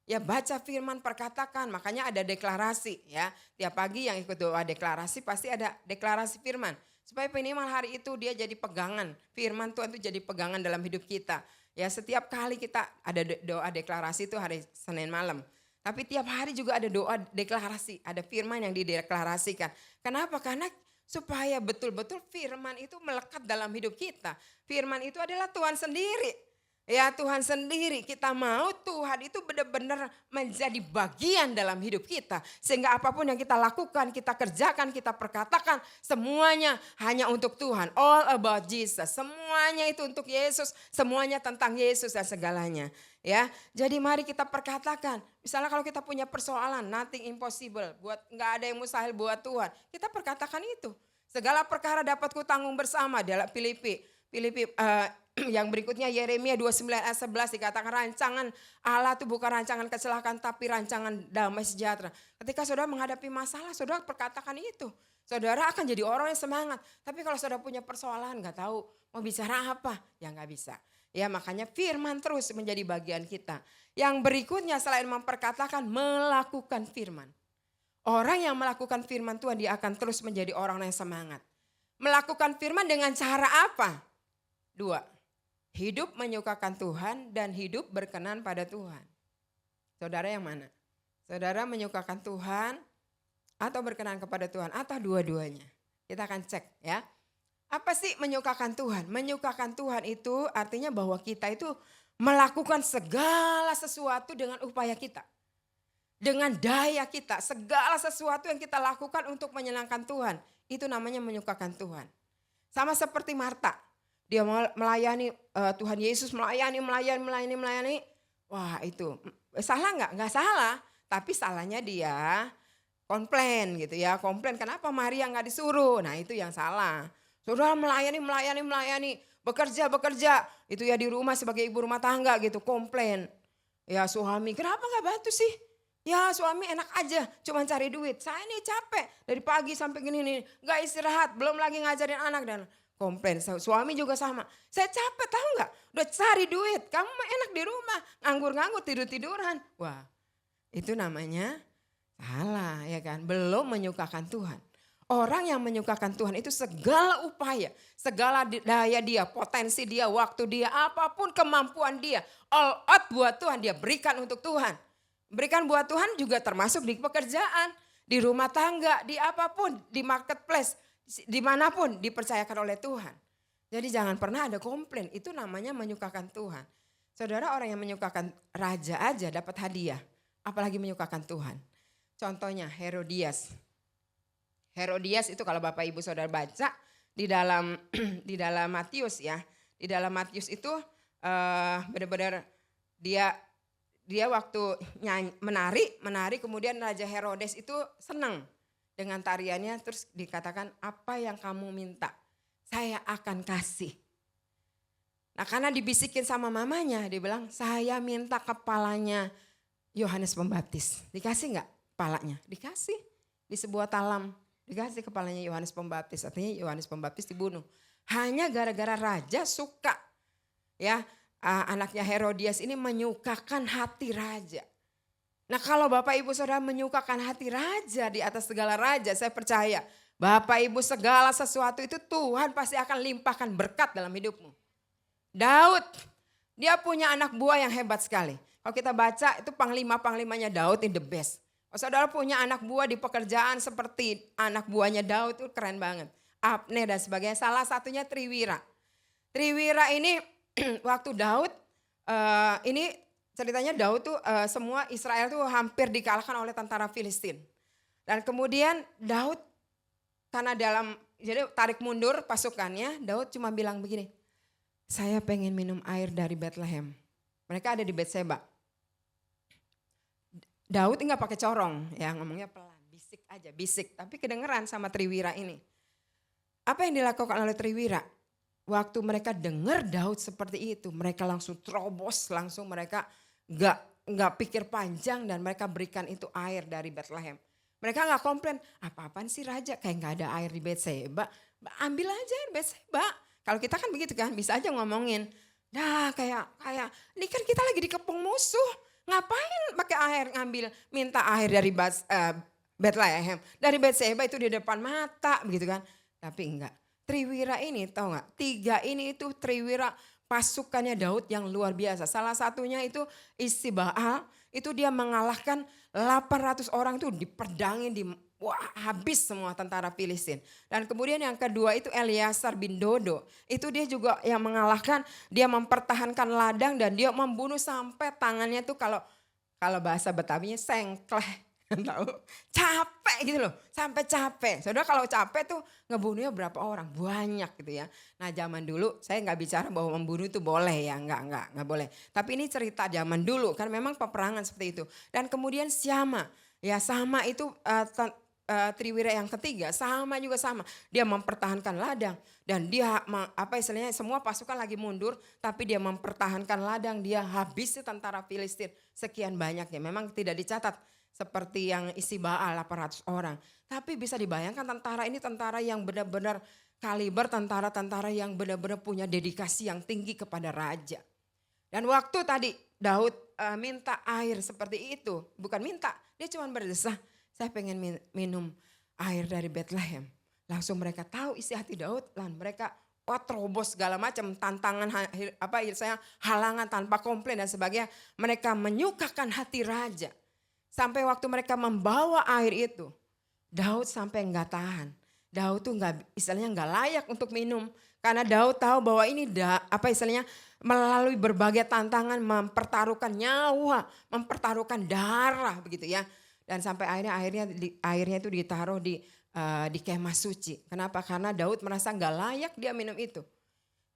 Ya baca firman, perkatakan. Makanya ada deklarasi ya. Tiap pagi yang ikut doa deklarasi pasti ada deklarasi firman. Supaya minimal hari itu dia jadi pegangan. Firman Tuhan itu jadi pegangan dalam hidup kita. Ya setiap kali kita ada doa deklarasi itu hari Senin malam. Tapi tiap hari juga ada doa deklarasi, ada firman yang dideklarasikan. Kenapa? Karena Supaya betul-betul firman itu melekat dalam hidup kita. Firman itu adalah Tuhan sendiri. Ya Tuhan sendiri, kita mau Tuhan itu benar-benar menjadi bagian dalam hidup kita. Sehingga apapun yang kita lakukan, kita kerjakan, kita perkatakan, semuanya hanya untuk Tuhan. All about Jesus, semuanya itu untuk Yesus, semuanya tentang Yesus dan segalanya. Ya, jadi mari kita perkatakan, misalnya kalau kita punya persoalan, nothing impossible, nggak ada yang mustahil buat Tuhan. Kita perkatakan itu. Segala perkara dapat kutanggung bersama dalam Filipi yang berikutnya Yeremia 29 ayat 11 dikatakan rancangan Allah itu bukan rancangan kecelakaan tapi rancangan damai sejahtera. Ketika saudara menghadapi masalah, saudara perkatakan itu. Saudara akan jadi orang yang semangat. Tapi kalau saudara punya persoalan gak tahu mau bicara apa, ya gak bisa. Ya makanya firman terus menjadi bagian kita. Yang berikutnya selain memperkatakan, melakukan firman. Orang yang melakukan firman Tuhan dia akan terus menjadi orang yang semangat. Melakukan firman dengan cara apa? 2. Hidup menyukakan Tuhan dan hidup berkenan pada Tuhan. Saudara yang mana? Saudara menyukakan Tuhan atau berkenan kepada Tuhan atau dua-duanya? Kita akan cek ya. Apa sih menyukakan Tuhan? Menyukakan Tuhan itu artinya bahwa kita itu melakukan segala sesuatu dengan upaya kita. Dengan daya kita, segala sesuatu yang kita lakukan untuk menyenangkan Tuhan. Itu namanya menyukakan Tuhan. Sama seperti Marta. Dia melayani Tuhan Yesus, melayani. Wah itu salah nggak? Nggak salah. Tapi salahnya dia komplain gitu ya. Komplain kenapa Maria nggak disuruh? Nah itu yang salah. Saudara melayani. Bekerja. Itu ya di rumah sebagai ibu rumah tangga gitu. Komplain. Ya suami kenapa nggak bantu sih? Ya suami enak aja cuma cari duit. Saya ini capek dari pagi sampai gini nih. Gak istirahat belum lagi ngajarin anak dan komplain. Suami juga sama. Saya capek tahu nggak? Udah cari duit. Kamu mah enak di rumah. Nganggur tidur-tiduran. Wah itu namanya salah ya kan. Belum menyukakan Tuhan. Orang yang menyukakan Tuhan itu segala upaya. Segala daya dia, potensi dia, waktu dia. Apapun kemampuan dia. All out buat Tuhan dia berikan untuk Tuhan. Berikan buat Tuhan juga termasuk di pekerjaan. Di rumah tangga, di apapun, di marketplace. Dimanapun dipercayakan oleh Tuhan. Jadi jangan pernah ada komplain. Itu namanya menyukakan Tuhan. Saudara orang yang menyukakan raja aja dapat hadiah. Apalagi menyukakan Tuhan. Contohnya Herodias. Herodias itu kalau Bapak Ibu Saudara baca di dalam Matius ya. Di dalam Matius itu benar-benar dia waktu menari kemudian Raja Herodes itu senang dengan tariannya terus dikatakan apa yang kamu minta saya akan kasih. Nah karena dibisikin sama mamanya dia bilang saya minta kepalanya Yohanes Pembaptis. Dikasih gak kepalanya? Dikasih di sebuah talam dikasih kepalanya Yohanes Pembaptis. Artinya Yohanes Pembaptis dibunuh. Hanya gara-gara raja suka ya. Anaknya Herodias ini menyukakan hati raja. Nah kalau Bapak Ibu Saudara menyukakan hati raja di atas segala raja, saya percaya Bapak Ibu segala sesuatu itu Tuhan pasti akan limpahkan berkat dalam hidupmu. Daud, dia punya anak buah yang hebat sekali. Kalau kita baca itu panglimanya Daud ini the best. Kalau saudara punya anak buah di pekerjaan seperti anak buahnya Daud itu keren banget. Abner dan sebagainya, salah satunya Triwira. Triwira ini waktu Daud, ini ceritanya Daud tuh semua Israel tuh hampir dikalahkan oleh tentara Filistin. Dan kemudian Daud karena jadi tarik mundur pasukannya, Daud cuma bilang begini, saya pengen minum air dari Bethlehem. Mereka ada di Betseba. Daud nggak pakai corong, ya ngomongnya pelan, bisik, tapi kedengeran sama Triwira ini. Apa yang dilakukan oleh Triwira? Waktu mereka dengar Daud seperti itu, mereka langsung terobos, langsung mereka nggak pikir panjang dan mereka berikan itu air dari Bethlehem. Mereka nggak komplain, apa-apaan sih raja kayak nggak ada air di Betseba, ambil aja air Betseba. Kalau kita kan begitu kan, bisa aja ngomongin, dah kayak ini kan kita lagi dikepung musuh, ngapain pakai air minta air dari Bethlehem, dari Betseba itu di depan mata, begitu kan? Tapi enggak. Triwira ini tahu nggak? 3 ini itu Triwira pasukannya Daud yang luar biasa. Salah satunya itu Isi Baal. itu dia mengalahkan 800 orang itu diperdangin, wah habis semua tentara Filistin. Dan kemudian yang kedua itu Eleazar bin Dodo. Itu dia juga yang mengalahkan, dia mempertahankan ladang dan dia membunuh sampai tangannya tuh kalau bahasa Betawinya sengkleh. Tahu? Capek gitu loh, sampai capek. Saudara kalau capek tuh ngebunuhnya berapa orang? Banyak gitu ya. Nah zaman dulu saya nggak bicara bahwa membunuh itu boleh ya, nggak boleh. Tapi ini cerita zaman dulu kan memang peperangan seperti itu. Dan kemudian Syama, ya Sama itu Triwira yang ketiga sama juga sama. Dia mempertahankan ladang dan dia istilahnya semua pasukan lagi mundur tapi dia mempertahankan ladang, dia habisi tentara Filistin sekian banyaknya. Memang tidak dicatat seperti yang isi Baal 800 orang. Tapi bisa dibayangkan tentara ini tentara yang benar-benar kaliber, tentara-tentara yang benar-benar punya dedikasi yang tinggi kepada raja. Dan waktu tadi Daud minta air seperti itu, bukan minta, dia cuma berdesah, saya pengen minum air dari Bethlehem. Langsung mereka tahu isi hati Daud, dan mereka terobos segala macam tantangan, halangan tanpa komplain dan sebagainya. Mereka menyukakan hati raja. Sampai waktu mereka membawa air itu, Daud sampai enggak tahan. Daud tuh istilahnya enggak layak untuk minum. Karena Daud tahu bahwa ini melalui berbagai tantangan, mempertaruhkan nyawa, mempertaruhkan darah begitu ya. Dan sampai airnya itu ditaruh di kemah suci. Kenapa? Karena Daud merasa enggak layak dia minum itu.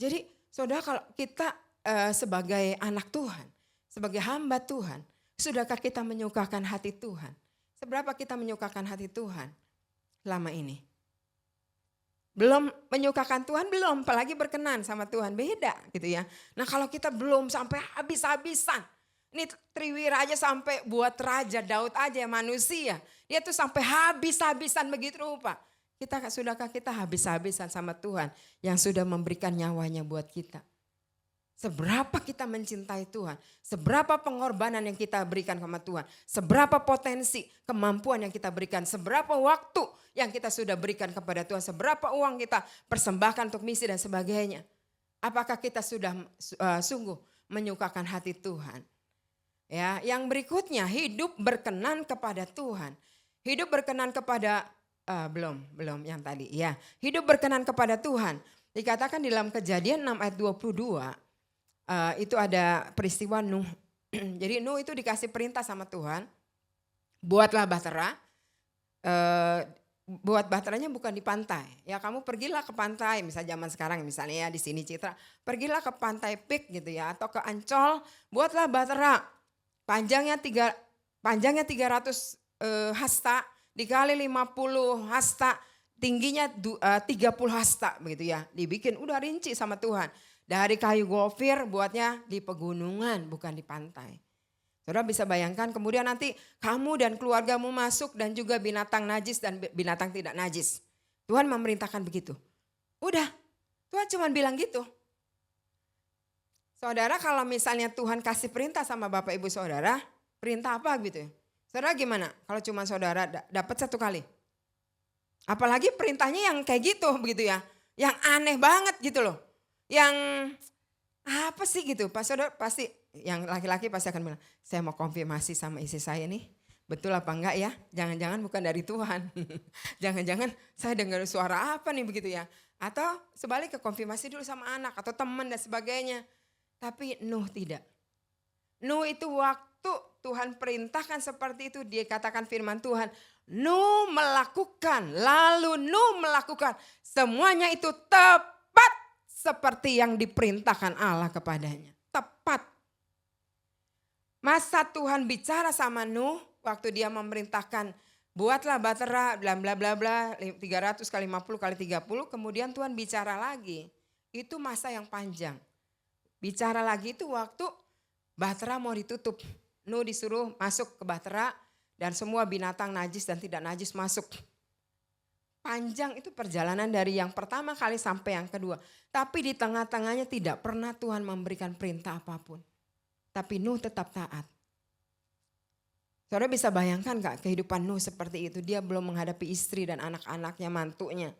Jadi saudara, kalau kita sebagai anak Tuhan, sebagai hamba Tuhan, sudahkah kita menyukakan hati Tuhan? Seberapa kita menyukakan hati Tuhan selama ini? Belum menyukakan Tuhan, belum, apalagi berkenan sama Tuhan, beda gitu ya. Nah kalau kita belum sampai habis-habisan, ini Triwira aja sampai buat raja, Daud aja manusia, dia tuh sampai habis-habisan begitu rupa. Sudahkah kita habis-habisan sama Tuhan yang sudah memberikan nyawanya buat kita? Seberapa kita mencintai Tuhan, seberapa pengorbanan yang kita berikan sama Tuhan, seberapa potensi kemampuan yang kita berikan, seberapa waktu yang kita sudah berikan kepada Tuhan, seberapa uang kita persembahkan untuk misi dan sebagainya. Apakah kita sudah sungguh menyukakan hati Tuhan? Ya, yang berikutnya hidup berkenan kepada Tuhan. Hidup berkenan kepada belum yang tadi ya. Hidup berkenan kepada Tuhan. Dikatakan dalam Kejadian 6 ayat 22. Itu ada peristiwa Nuh. Jadi Nuh itu dikasih perintah sama Tuhan, buatlah bahtera. Buat bahteranya bukan di pantai. Ya kamu pergilah ke pantai, misalnya zaman sekarang misalnya ya di sini Citra, pergilah ke pantai Pik gitu ya, atau ke Ancol, buatlah bahtera. Panjangnya 300 hasta dikali 50 hasta, tingginya 30 hasta begitu ya. Dibikin udah rinci sama Tuhan. Dari kayu gofir buatnya di pegunungan bukan di pantai. Saudara bisa bayangkan kemudian nanti kamu dan keluargamu masuk dan juga binatang najis dan binatang tidak najis. Tuhan memerintahkan begitu. Udah, Tuhan cuma bilang gitu. Saudara kalau misalnya Tuhan kasih perintah sama Bapak Ibu Saudara, perintah apa gitu? Saudara gimana kalau cuma saudara dapat satu kali? Apalagi perintahnya yang kayak gitu begitu ya. Yang aneh banget gitu loh. Yang apa sih gitu, Pak Saudara pasti yang laki-laki pasti akan bilang, saya mau konfirmasi sama istri saya nih, betul apa enggak ya? Jangan-jangan bukan dari Tuhan, jangan-jangan saya dengar suara apa nih begitu ya? Atau sebalik konfirmasi dulu sama anak atau teman dan sebagainya. Tapi Nuh tidak. Nuh itu waktu Tuhan perintahkan seperti itu, dia katakan firman Tuhan, Nuh melakukan, lalu Nuh melakukan, semuanya itu tepat seperti yang diperintahkan Allah kepadanya. Tepat. Masa Tuhan bicara sama Nuh waktu dia memerintahkan buatlah bahtera bla bla bla bla 300 kali 50 kali 30, kemudian Tuhan bicara lagi. Itu masa yang panjang. Bicara lagi itu waktu bahtera mau ditutup. Nuh disuruh masuk ke bahtera dan semua binatang najis dan tidak najis masuk. Panjang itu perjalanan dari yang pertama kali sampai yang kedua. Tapi di tengah-tengahnya tidak pernah Tuhan memberikan perintah apapun. Tapi Nuh tetap taat. Saudara bisa bayangkan gak kehidupan Nuh seperti itu. Dia belum menghadapi istri dan anak-anaknya, mantunya.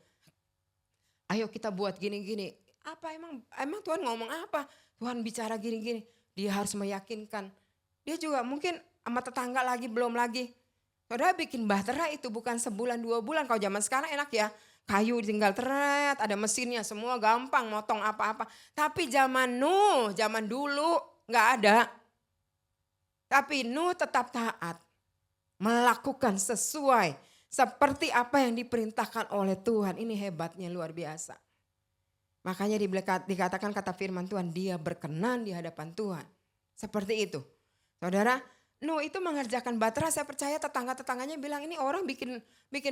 Ayo kita buat gini-gini. Apa emang Tuhan ngomong apa? Tuhan bicara gini-gini. Dia harus meyakinkan. Dia juga mungkin sama tetangga lagi, belum lagi. Saudara bikin bahtera itu bukan sebulan 2 bulan. Kalau zaman sekarang enak ya. Kayu tinggal teret, ada mesinnya semua gampang motong apa-apa. Tapi zaman Nuh, zaman dulu nggak ada. Tapi Nuh tetap taat. Melakukan sesuai seperti apa yang diperintahkan oleh Tuhan. Ini hebatnya luar biasa. Makanya dikatakan kata firman Tuhan, dia berkenan di hadapan Tuhan. Seperti itu. Saudara, Nuh itu mengerjakan bahtera, saya percaya tetangga-tetangganya bilang ini orang bikin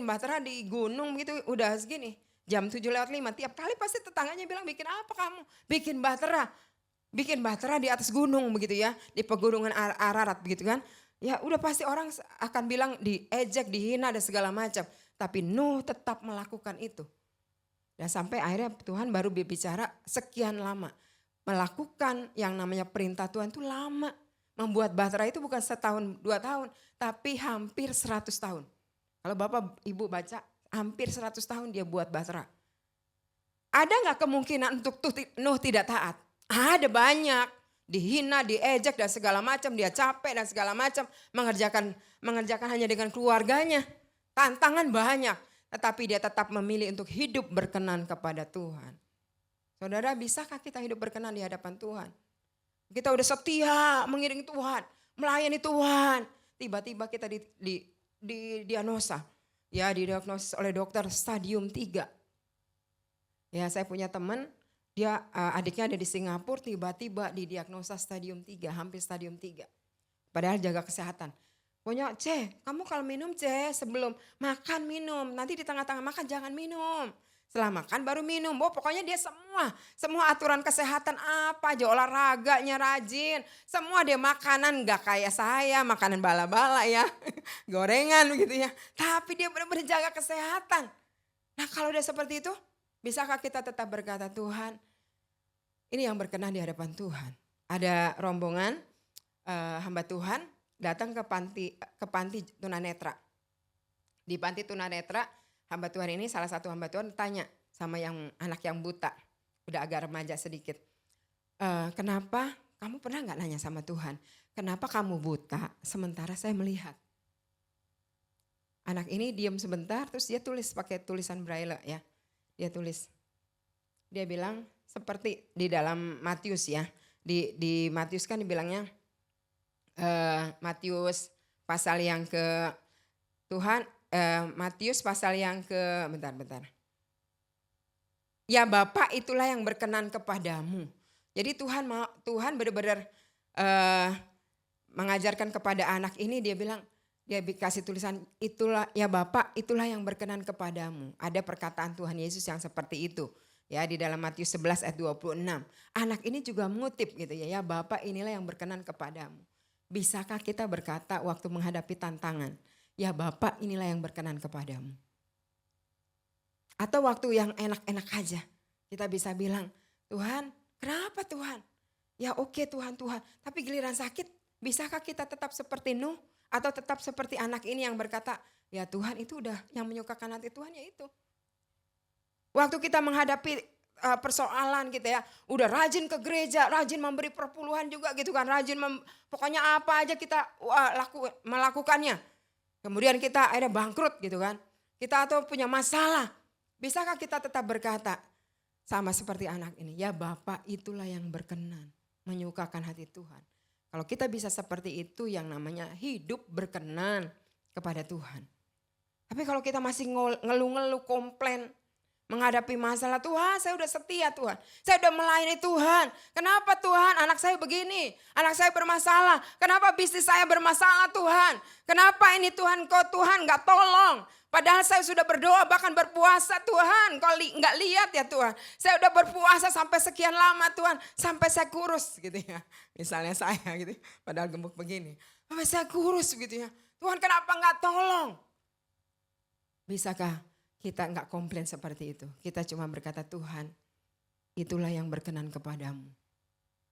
bahtera di gunung gitu udah segini. Jam 7:05 tiap kali pasti tetangganya bilang bikin apa kamu? Bikin bahtera. Bikin bahtera di atas gunung begitu ya. Di pegunungan Ararat begitu kan. Ya udah pasti orang akan bilang diejek, dihina dan segala macam. Tapi Nuh tetap melakukan itu. Dan sampai akhirnya Tuhan baru berbicara sekian lama. Melakukan yang namanya perintah Tuhan itu lama. Membuat bahtera itu bukan 1 tahun 2 tahun. Tapi hampir 100 tahun. Kalau Bapak Ibu baca hampir 100 tahun dia buat bahtera. Ada gak kemungkinan untuk Nuh tidak taat? Ada banyak. Dihina, diejek dan segala macam. Dia capek dan segala macam. Mengerjakan hanya dengan keluarganya. Tantangan banyak. Tetapi dia tetap memilih untuk hidup berkenan kepada Tuhan. Saudara, bisakah kita hidup berkenan di hadapan Tuhan? Kita udah setia mengiringi Tuhan, melayani Tuhan. Tiba-tiba kita didiagnosa. Ya, didiagnosis oleh dokter stadium 3. Ya, saya punya teman, dia adiknya ada di Singapura, tiba-tiba didiagnosa stadium 3, hampir stadium 3. Padahal jaga kesehatan. Pokoknya, kamu kalau minum sebelum makan minum, nanti di tengah-tengah makan jangan minum. Setelah makan baru minum. Pokoknya dia semua aturan kesehatan apa aja, olahraganya rajin. Semua dia makanan gak kayak saya, makanan bala-bala ya. Gorengan begitu ya. Tapi dia benar-benar jaga kesehatan. Nah kalau dia seperti itu, bisakah kita tetap berkata Tuhan, ini yang berkenan di hadapan Tuhan. Ada rombongan hamba Tuhan datang ke panti tunanetra. Di panti tunanetra, hamba Tuhan ini salah satu hamba Tuhan tanya sama anak yang buta. Udah agak remaja sedikit. Kenapa kamu pernah gak nanya sama Tuhan? Kenapa kamu buta sementara saya melihat? Anak ini diam sebentar terus dia tulis pakai tulisan braille ya. Dia tulis. Dia bilang seperti di dalam Matius ya. Di Matius kan dibilangnya Matius pasal yang ke Tuhan. Matius pasal yang ke bentar. Ya Bapa itulah yang berkenan kepadamu. Jadi Tuhan benar-benar mengajarkan kepada anak ini, dia bilang, dia kasih tulisan itulah ya Bapa itulah yang berkenan kepadamu. Ada perkataan Tuhan Yesus yang seperti itu. Ya di dalam Matius 11 ayat 26. Anak ini juga mengutip gitu ya Bapa inilah yang berkenan kepadamu. Bisakah kita berkata waktu menghadapi tantangan? Ya Bapa inilah yang berkenan kepadamu. Atau waktu yang enak-enak aja. Kita bisa bilang, Tuhan kenapa Tuhan? Ya oke Tuhan. Tapi giliran sakit, bisakah kita tetap seperti Nuh? Atau tetap seperti anak ini yang berkata, ya Tuhan itu udah yang menyukakan hati Tuhan ya itu. Waktu kita menghadapi persoalan gitu ya, udah rajin ke gereja, rajin memberi perpuluhan juga gitu kan. Pokoknya apa aja kita melakukannya. Kemudian kita akhirnya bangkrut gitu kan. Kita atau punya masalah. Bisakah kita tetap berkata sama seperti anak ini. Ya Bapa itulah yang berkenan. Menyukakan hati Tuhan. Kalau kita bisa seperti itu yang namanya hidup berkenan kepada Tuhan. Tapi kalau kita masih ngeluh-ngeluh komplain. Menghadapi masalah Tuhan saya udah setia Tuhan. Saya udah melayani Tuhan. Kenapa Tuhan anak saya begini. Anak saya bermasalah. Kenapa bisnis saya bermasalah Tuhan. Kenapa ini Tuhan kok Tuhan gak tolong. Padahal saya sudah berdoa bahkan berpuasa Tuhan. Kau gak lihat ya Tuhan. Saya udah berpuasa sampai sekian lama Tuhan. Sampai saya kurus gitu ya. Misalnya saya gitu. Padahal gemuk begini. Sampai saya kurus gitu ya. Tuhan kenapa gak tolong. Bisakah kita enggak komplain seperti itu. Kita cuma berkata Tuhan itulah yang berkenan kepadamu.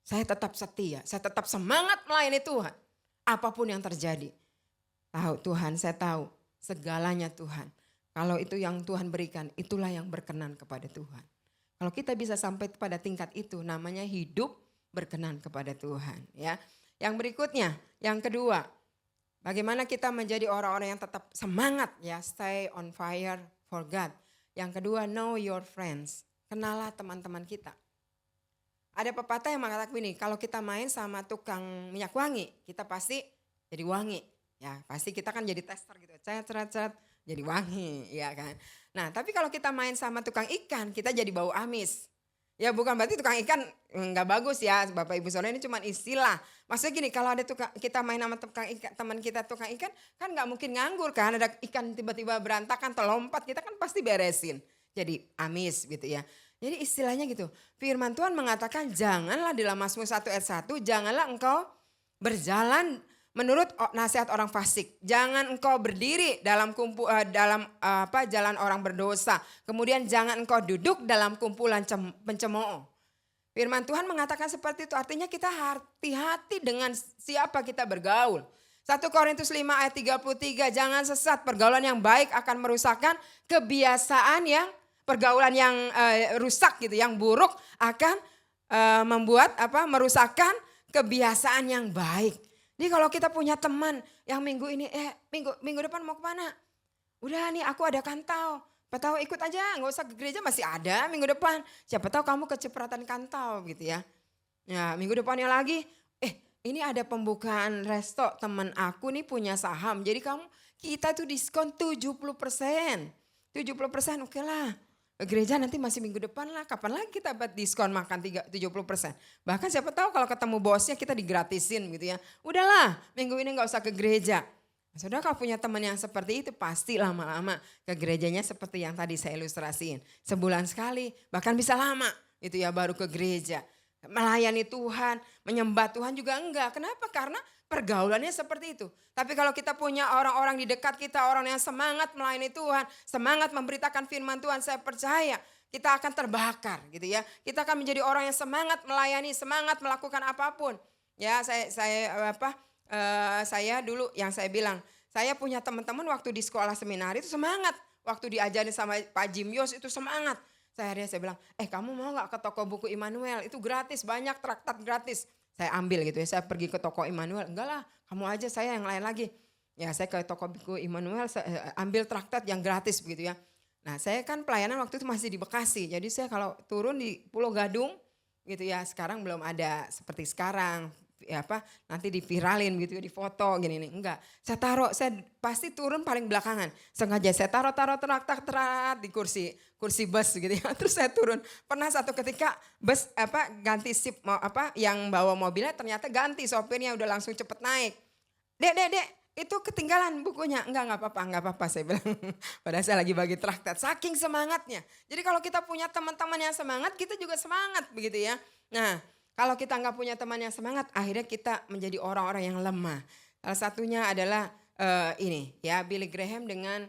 Saya tetap setia, saya tetap semangat melayani Tuhan. Apapun yang terjadi. Tahu Tuhan, saya tahu segalanya Tuhan. Kalau itu yang Tuhan berikan, itulah yang berkenan kepada Tuhan. Kalau kita bisa sampai pada tingkat itu namanya hidup berkenan kepada Tuhan. Ya. Yang berikutnya, yang kedua. Bagaimana kita menjadi orang-orang yang tetap semangat ya, stay on fire for God. Yang kedua, know your friends. Kenalah teman-teman kita. Ada pepatah yang mengatakan begini, kalau kita main sama tukang minyak wangi, kita pasti jadi wangi. Ya, pasti kita kan jadi tester gitu. Cet, jadi wangi, ya kan. Nah, tapi kalau kita main sama tukang ikan, kita jadi bau amis. Ya bukan berarti tukang ikan nggak bagus ya Bapak Ibu Saudara, ini cuma istilah. Maksudnya gini, kalau ada kita main sama tukang ikan, teman kita tukang ikan kan nggak mungkin nganggur kan, ada ikan tiba-tiba berantakan terlompat, kita kan pasti beresin. Jadi amis gitu ya. Jadi istilahnya gitu, firman Tuhan mengatakan janganlah dalam Mazmur 1 ayat 1, janganlah engkau berjalan menurut nasihat orang fasik. Jangan engkau berdiri dalam jalan orang berdosa. Kemudian jangan engkau duduk dalam kumpulan pencemooh. Firman Tuhan mengatakan seperti itu. Artinya kita hati-hati dengan siapa kita bergaul. 1 Korintus 5 ayat 33. Jangan sesat, pergaulan yang baik akan merusakkan kebiasaan yang pergaulan yang rusak gitu, yang buruk akan merusakkan kebiasaan yang baik. Jadi kalau kita punya teman yang minggu ini, minggu depan mau kemana? Udah nih aku ada kantau, siapa tahu ikut aja, nggak usah ke gereja masih ada minggu depan. Siapa tahu kamu kecipratan kantau gitu ya. Ya minggu depannya lagi, ini ada pembukaan resto teman aku nih punya saham. Jadi kita tuh diskon 70%. 70% oke lah. Ke gereja nanti masih minggu depan lah, kapan lagi kita dapat diskon makan 70%. Bahkan siapa tahu kalau ketemu bosnya kita digratisin gitu ya. Udahlah minggu ini gak usah ke gereja. Saudara kalau punya teman yang seperti itu pasti lama-lama ke gerejanya seperti yang tadi saya ilustrasiin. Sebulan sekali bahkan bisa lama itu ya baru ke gereja. Melayani Tuhan, menyembah Tuhan juga enggak. Kenapa? Karena pergaulannya seperti itu. Tapi kalau kita punya orang-orang di dekat kita, orang yang semangat melayani Tuhan, semangat memberitakan firman Tuhan, saya percaya kita akan terbakar gitu ya. Kita akan menjadi orang yang semangat melayani, semangat melakukan apapun. Ya, saya dulu yang saya bilang, saya punya teman-teman waktu di sekolah seminari itu semangat. Waktu diajarin sama Pak Jim Yos itu semangat. Saya bilang, kamu mau gak ke toko buku Immanuel? Itu gratis, banyak traktat gratis. Saya ambil gitu ya, saya pergi ke toko Immanuel. Enggak lah, kamu aja, saya yang lain lagi. Ya saya ke toko buku Immanuel, saya ambil traktat yang gratis begitu ya. Nah saya kan pelayanan waktu itu masih di Bekasi. Jadi saya kalau turun di Pulau Gadung gitu ya, sekarang belum ada seperti sekarang. Nanti diviralin gitu ya, di foto gini nih. Enggak, saya pasti turun paling belakangan. Sengaja saya taruh traktat di kursi bus gitu ya. Terus saya turun. Pernah satu ketika bus ganti sip yang bawa mobilnya ternyata ganti, sopirnya udah langsung cepet naik. Dek, itu ketinggalan bukunya. Enggak apa-apa saya bilang. Padahal saya lagi bagi traktat. Saking semangatnya. Jadi kalau kita punya teman-teman yang semangat, kita juga semangat begitu ya. Nah, kalau kita nggak punya teman yang semangat, akhirnya kita menjadi orang-orang yang lemah. Salah satunya adalah Billy Graham dengan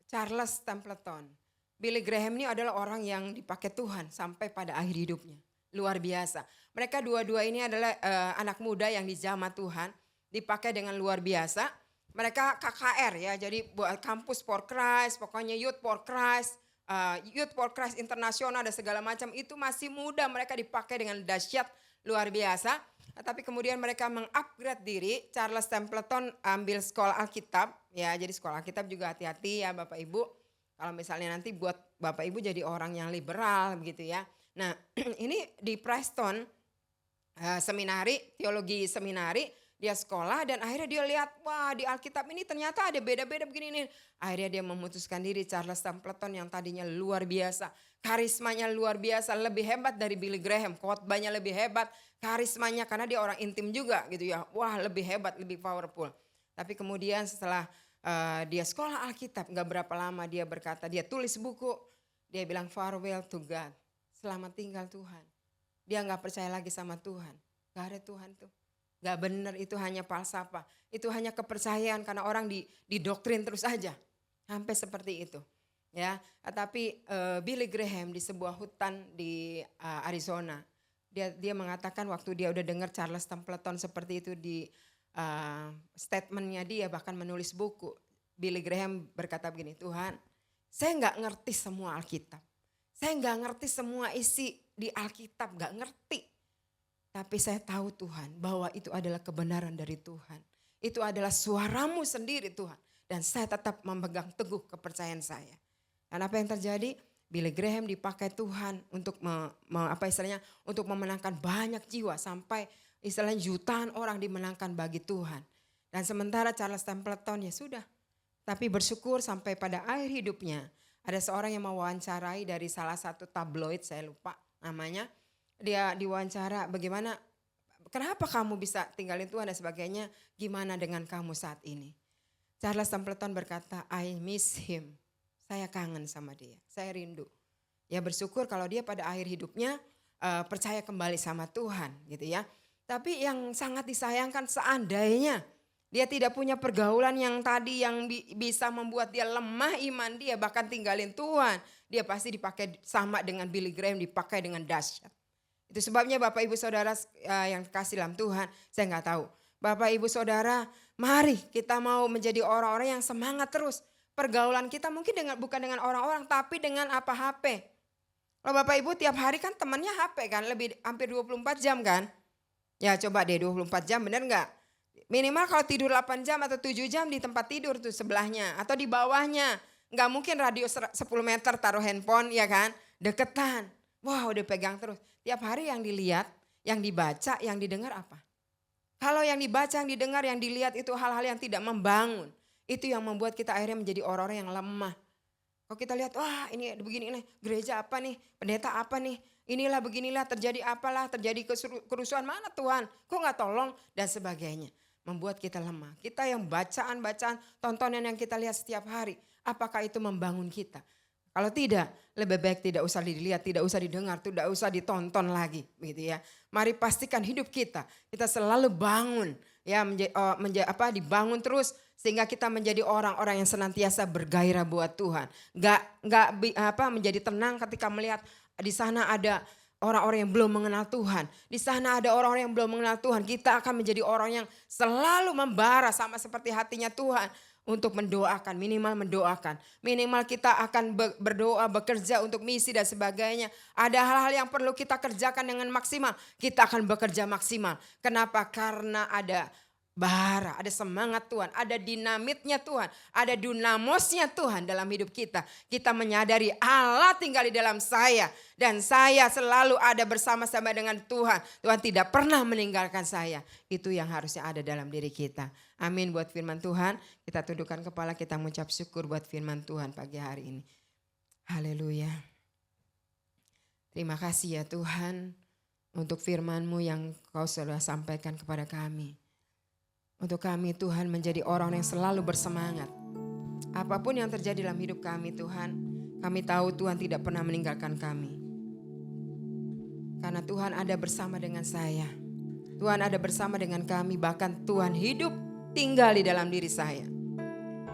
Charles Templeton. Billy Graham ini adalah orang yang dipakai Tuhan sampai pada akhir hidupnya. Luar biasa. Mereka dua-dua ini adalah anak muda yang dijamah Tuhan, dipakai dengan luar biasa. Mereka KKR ya, jadi buat Campus for Christ, pokoknya Youth for Christ. Youth for Christ Internasional ada segala macam, itu masih muda, mereka dipakai dengan dahsyat luar biasa. Tapi kemudian mereka mengupgrade diri. Charles Templeton ambil sekolah Alkitab ya, jadi sekolah Alkitab juga hati-hati ya Bapak Ibu. Kalau misalnya nanti buat Bapak Ibu jadi orang yang liberal begitu ya. Nah ini di Preston teologi seminari, dia sekolah dan akhirnya dia lihat, wah di Alkitab ini ternyata ada beda-beda begini nih. Akhirnya dia memutuskan diri. Charles Templeton yang tadinya luar biasa, karismanya luar biasa, lebih hebat dari Billy Graham, khotbahnya lebih hebat, karismanya karena dia orang intim juga gitu ya. Wah lebih hebat, lebih powerful. Tapi kemudian setelah dia sekolah Alkitab, gak berapa lama dia berkata, dia tulis buku, dia bilang farewell to God, selamat tinggal Tuhan. Dia gak percaya lagi sama Tuhan, gak ada Tuhan tuh. Gak benar, itu hanya falsafah, itu hanya kepercayaan karena orang didoktrin terus aja, sampai seperti itu. Ya, tapi Billy Graham di sebuah hutan di Arizona, dia mengatakan waktu dia udah dengar Charles Templeton seperti itu di statementnya dia bahkan menulis buku. Billy Graham berkata begini, Tuhan, saya nggak ngerti semua Alkitab, saya nggak ngerti semua isi di Alkitab, nggak ngerti. Tapi saya tahu Tuhan bahwa itu adalah kebenaran dari Tuhan. Itu adalah suaramu sendiri Tuhan. Dan saya tetap memegang teguh kepercayaan saya. Dan apa yang terjadi? Billy Graham dipakai Tuhan untuk untuk memenangkan banyak jiwa sampai istilahnya jutaan orang dimenangkan bagi Tuhan. Dan sementara Charles Templeton ya sudah. Tapi bersyukur sampai pada akhir hidupnya ada seorang yang mewawancarai dari salah satu tabloid, saya lupa namanya. Dia diwawancara bagaimana, kenapa kamu bisa tinggalin Tuhan dan sebagainya, gimana dengan kamu saat ini. Charles Templeton berkata, I miss him. Saya kangen sama dia, saya rindu. Ya bersyukur kalau dia pada akhir hidupnya percaya kembali sama Tuhan gitu ya. Tapi yang sangat disayangkan seandainya dia tidak punya pergaulan yang tadi yang bisa membuat dia lemah iman dia, bahkan tinggalin Tuhan. Dia pasti dipakai sama dengan Billy Graham, dipakai dengan dahsyat. Itu sebabnya Bapak Ibu Saudara yang kasih dalam Tuhan, saya nggak tahu. Bapak Ibu Saudara, mari kita mau menjadi orang-orang yang semangat terus. Pergaulan kita mungkin bukan dengan orang-orang, tapi dengan apa HP. Kalau Bapak Ibu tiap hari kan temannya HP kan, hampir 24 jam kan. Ya coba deh 24 jam bener nggak? Minimal kalau tidur 8 jam atau 7 jam di tempat tidur tuh sebelahnya atau di bawahnya. Nggak mungkin radio 10 meter taruh handphone ya kan, deketan. Wah udah pegang terus. Tiap hari yang dilihat, yang dibaca, yang didengar apa? Kalau yang dibaca, yang didengar, yang dilihat itu hal-hal yang tidak membangun. Itu yang membuat kita akhirnya menjadi orang-orang yang lemah. Kalau kita lihat, wah ini begini nih, gereja apa nih, pendeta apa nih, inilah beginilah terjadi apalah, terjadi kerusuhan mana Tuhan, kok gak tolong dan sebagainya. Membuat kita lemah. Kita yang bacaan-bacaan, tontonan yang kita lihat setiap hari, apakah itu membangun kita? Kalau tidak, lebih baik tidak usah dilihat, tidak usah didengar, tidak usah ditonton lagi, gitu ya. Mari pastikan hidup kita selalu bangun, ya dibangun terus sehingga kita menjadi orang-orang yang senantiasa bergairah buat Tuhan. Gak menjadi tenang ketika melihat di sana ada orang-orang yang belum mengenal Tuhan. Di sana ada orang-orang yang belum mengenal Tuhan. Kita akan menjadi orang yang selalu membara sama seperti hatinya Tuhan. Untuk mendoakan, minimal mendoakan. Minimal kita akan berdoa, bekerja untuk misi dan sebagainya. Ada hal-hal yang perlu kita kerjakan dengan maksimal. Kita akan bekerja maksimal. Kenapa? Karena ada bara, ada semangat Tuhan, ada dinamitnya Tuhan, ada dunamosnya Tuhan dalam hidup kita. Kita menyadari Allah tinggal di dalam saya dan saya selalu ada bersama-sama dengan Tuhan. Tuhan tidak pernah meninggalkan saya. Itu yang harusnya ada dalam diri kita. Amin buat firman Tuhan. Kita tundukkan kepala, kita mengucap syukur buat firman Tuhan pagi hari ini. Haleluya. Terima kasih ya Tuhan untuk firman-Mu yang Kau sudah sampaikan kepada kami. Untuk kami Tuhan menjadi orang yang selalu bersemangat. Apapun yang terjadi dalam hidup kami Tuhan, kami tahu Tuhan tidak pernah meninggalkan kami. Karena Tuhan ada bersama dengan saya. Tuhan ada bersama dengan kami, bahkan Tuhan hidup tinggal di dalam diri saya.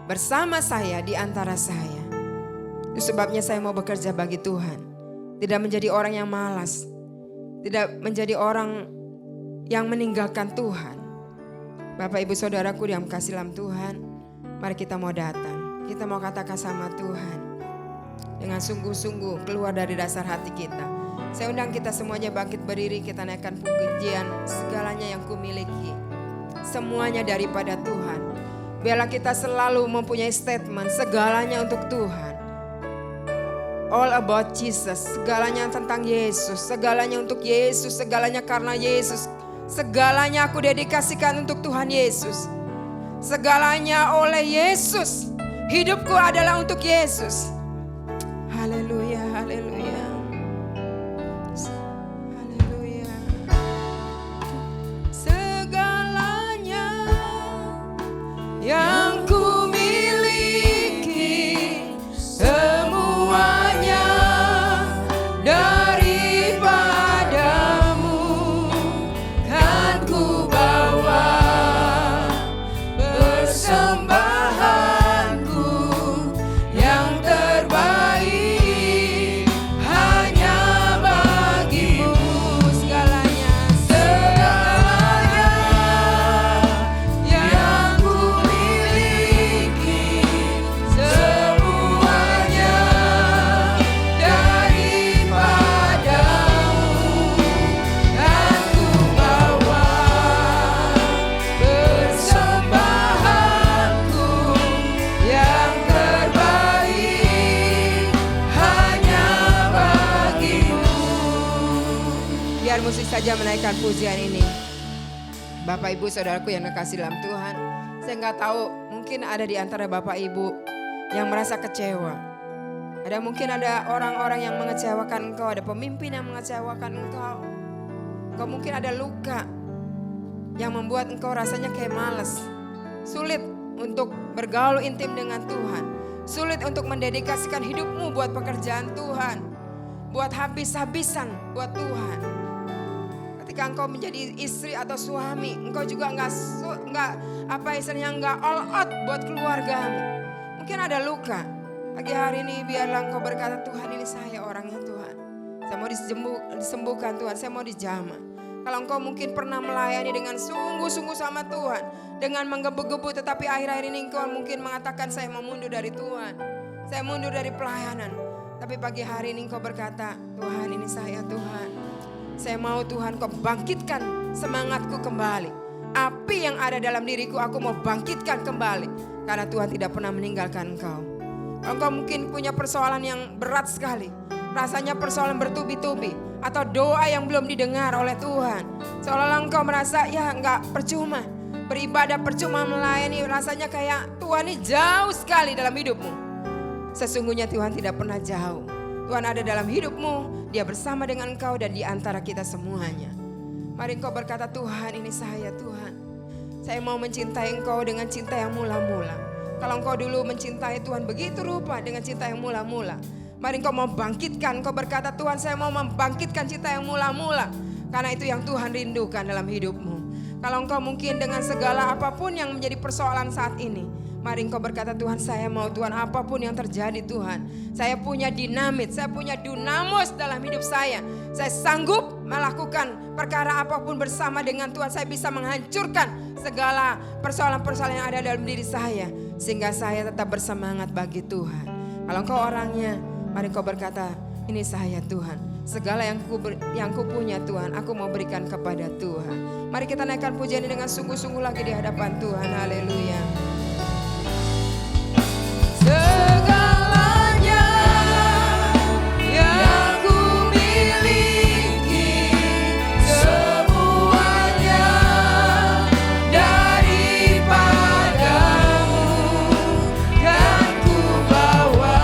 Bersama saya, di antara saya. Itu sebabnya saya mau bekerja bagi Tuhan. Tidak menjadi orang yang malas. Tidak menjadi orang yang meninggalkan Tuhan. Bapak Ibu Saudaraku yang kasih dalam Tuhan, mari kita mau datang. Kita mau katakan sama Tuhan. Dengan sungguh-sungguh keluar dari dasar hati kita. Saya undang kita semuanya bangkit berdiri, kita naikkan pujian segalanya yang kumiliki. Semuanya daripada Tuhan. Biarlah kita selalu mempunyai statement segalanya untuk Tuhan. All about Jesus, segalanya tentang Yesus, segalanya untuk Yesus, segalanya karena Yesus. Segalanya aku dedikasikan untuk Tuhan Yesus. Segalanya oleh Yesus. Hidupku adalah untuk Yesus. Haleluya, haleluya. Haleluya. Segalanya yang ku miliki, semuanya daripadamu kan ku bawa persembahanku yang terbaik. musik saja menaikkan pujian ini. Bapak Ibu Saudaraku yang kekasih dalam Tuhan, saya nggak tahu, mungkin ada di antara Bapak Ibu yang merasa kecewa. Mungkin ada orang-orang yang mengecewakan engkau, ada pemimpin yang mengecewakan engkau. Engkau mungkin ada luka yang membuat engkau rasanya kayak males. Sulit untuk bergaul intim dengan Tuhan. Sulit untuk mendedikasikan hidupmu buat pekerjaan Tuhan. Buat habis-habisan buat Tuhan. Ketika engkau menjadi istri atau suami, engkau juga nggak all out buat keluargamu. Mungkin ada luka. Pagi hari ini biarlah engkau berkata, Tuhan ini saya orangnya Tuhan. Saya mau disembuhkan Tuhan, saya mau dijamah. Kalau engkau mungkin pernah melayani dengan sungguh-sungguh sama Tuhan, dengan menggebu-gebu, tetapi akhir-akhir ini engkau mungkin mengatakan saya mau mundur dari Tuhan. Saya mundur dari pelayanan. Tapi pagi hari ini engkau berkata, Tuhan ini saya Tuhan. Saya mau Tuhan kau bangkitkan semangatku kembali. Api yang ada dalam diriku aku mau bangkitkan kembali. Karena Tuhan tidak pernah meninggalkan engkau. Kalau engkau mungkin punya persoalan yang berat sekali. Rasanya persoalan bertubi-tubi. Atau doa yang belum didengar oleh Tuhan. Seolah-olah engkau merasa ya enggak percuma. Beribadah percuma, melayani. Rasanya kayak Tuhan ini jauh sekali dalam hidupmu. Sesungguhnya Tuhan tidak pernah jauh. Tuhan ada dalam hidupmu. Dia bersama dengan engkau dan di antara kita semuanya. Mari engkau berkata, Tuhan ini saya Tuhan. Saya mau mencintai engkau dengan cinta yang mula-mula. Kalau engkau dulu mencintai Tuhan begitu rupa dengan cinta yang mula-mula. Mari engkau mau bangkitkan. Engkau berkata, Tuhan saya mau membangkitkan cinta yang mula-mula. Karena itu yang Tuhan rindukan dalam hidupmu. Kalau engkau mungkin dengan segala apapun yang menjadi persoalan saat ini. Mari engkau berkata, Tuhan saya mau Tuhan apapun yang terjadi Tuhan. Saya punya dinamit, saya punya dunamos dalam hidup saya. Saya sanggup melakukan perkara apapun bersama dengan Tuhan. Saya bisa menghancurkan segala persoalan-persoalan yang ada dalam diri saya. Sehingga saya tetap bersemangat bagi Tuhan. Kalau engkau orangnya, mari engkau berkata, ini saya Tuhan. Segala yang ku punya Tuhan, aku mau berikan kepada Tuhan. Mari kita naikkan pujian ini dengan sungguh-sungguh lagi di hadapan Tuhan. Haleluya. Segalanya yang ku miliki, semuanya daripadamu, kan ku bawa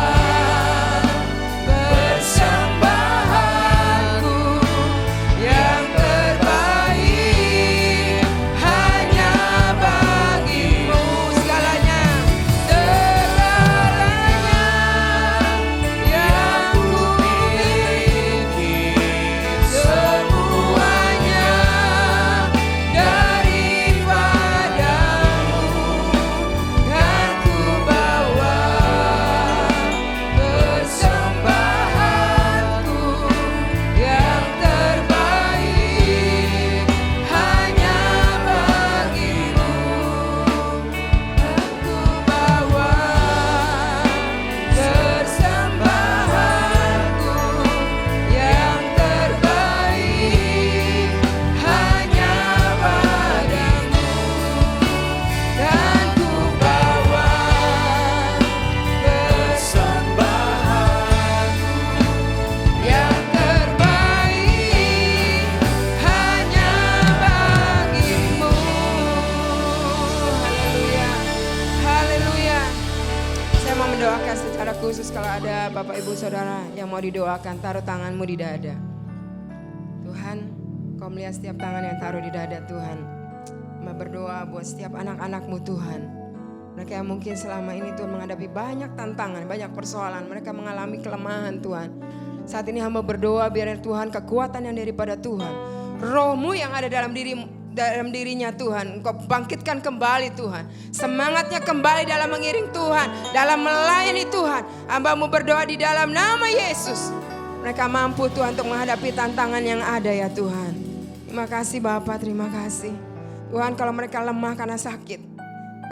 persembahanku yang terbaik hanya bagimu. Segalanya yang ku miliki, semuanya daripadamu, kan ku bawa persembahanku yang terbaik hanya bagimu. Aku bawa persembahanku yang terbaik hanya padamu. Dan ku bawa persembahanku yang terbaik hanya bagimu. Haleluya. Haleluya. Saya mau mendoakan secara khusus. Kalau ada Bapak Ibu Saudara yang mau didoakan, taruh tanganmu di dada. Tuhan, Kau melihat setiap tangan yang taruh di dada Tuhan. Mau berdoa buat setiap anak-anak-Mu Tuhan. Mereka yang mungkin selama ini Tuhan menghadapi banyak tantangan, banyak persoalan. Mereka mengalami kelemahan Tuhan. Saat ini hamba berdoa biar Tuhan kekuatan yang daripada Tuhan. Roh-Mu yang ada dalam dirinya Tuhan, Engkau bangkitkan kembali Tuhan. Semangatnya kembali dalam mengiring Tuhan, dalam melayani Tuhan. Hamba-Mu berdoa di dalam nama Yesus. Mereka mampu Tuhan untuk menghadapi tantangan yang ada ya Tuhan. Terima kasih Bapak, terima kasih. Tuhan kalau mereka lemah karena sakit.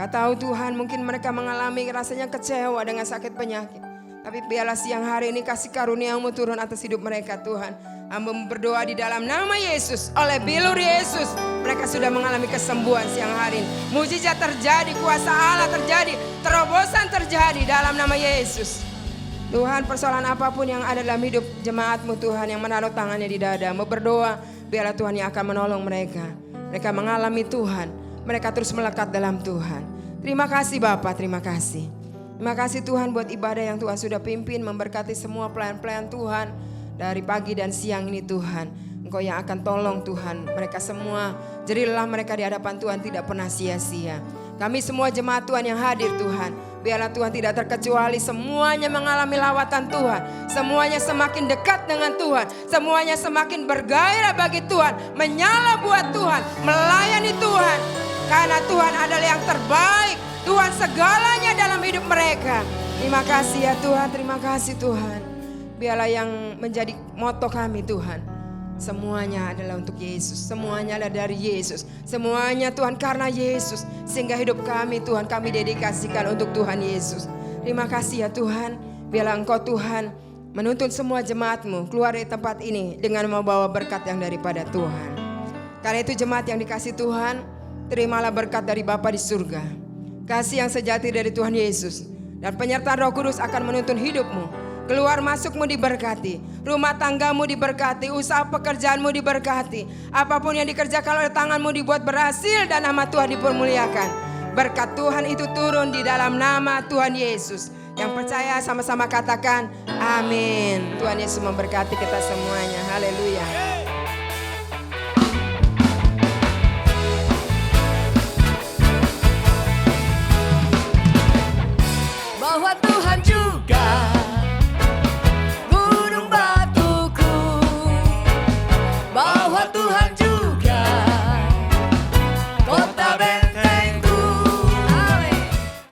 Gak tahu Tuhan mungkin mereka mengalami rasanya kecewa dengan sakit penyakit. Tapi biarlah siang hari ini kasih karunia-Mu turun atas hidup mereka Tuhan. Hamba berdoa di dalam nama Yesus. Oleh bilur Yesus mereka sudah mengalami kesembuhan siang hari ini. Mujizat terjadi, kuasa Allah terjadi, terobosan terjadi dalam nama Yesus. Tuhan persoalan apapun yang ada dalam hidup jemaat-Mu Tuhan yang menaruh tangannya di dada. Mau berdoa biarlah Tuhan yang akan menolong mereka. Mereka mengalami Tuhan, mereka terus melekat dalam Tuhan. Terima kasih Bapa, terima kasih. Terima kasih Tuhan buat ibadah yang Tuhan sudah pimpin, memberkati semua pelayan-pelayan Tuhan dari pagi dan siang ini Tuhan. Engkau yang akan tolong Tuhan mereka semua. Jadilah mereka di hadapan Tuhan tidak pernah sia-sia. Kami semua jemaat Tuhan yang hadir Tuhan, biarlah Tuhan tidak terkecuali semuanya mengalami lawatan Tuhan. Semuanya semakin dekat dengan Tuhan. Semuanya semakin bergairah bagi Tuhan. Menyala buat Tuhan, melayani Tuhan. Karena Tuhan adalah yang terbaik. Tuhan segalanya dalam hidup mereka. Terima kasih ya Tuhan, terima kasih Tuhan. Biarlah yang menjadi moto kami Tuhan, semuanya adalah untuk Yesus. Semuanya adalah dari Yesus. Semuanya Tuhan karena Yesus. Sehingga hidup kami Tuhan kami dedikasikan untuk Tuhan Yesus. Terima kasih ya Tuhan. Biarlah Engkau Tuhan menuntun semua jemaat-Mu keluar dari tempat ini dengan membawa berkat yang daripada Tuhan. Karena itu jemaat yang dikasih Tuhan, terimalah berkat dari Bapa di surga. Kasih yang sejati dari Tuhan Yesus dan penyertaan Roh Kudus akan menuntun hidupmu. Keluar masukmu diberkati, rumah tanggamu diberkati, usaha pekerjaanmu diberkati. Apapun yang dikerjakan oleh tanganmu dibuat berhasil dan nama Tuhan dipermuliakan. Berkat Tuhan itu turun di dalam nama Tuhan Yesus. Yang percaya sama-sama katakan amin. Tuhan Yesus memberkati kita semuanya. Haleluya.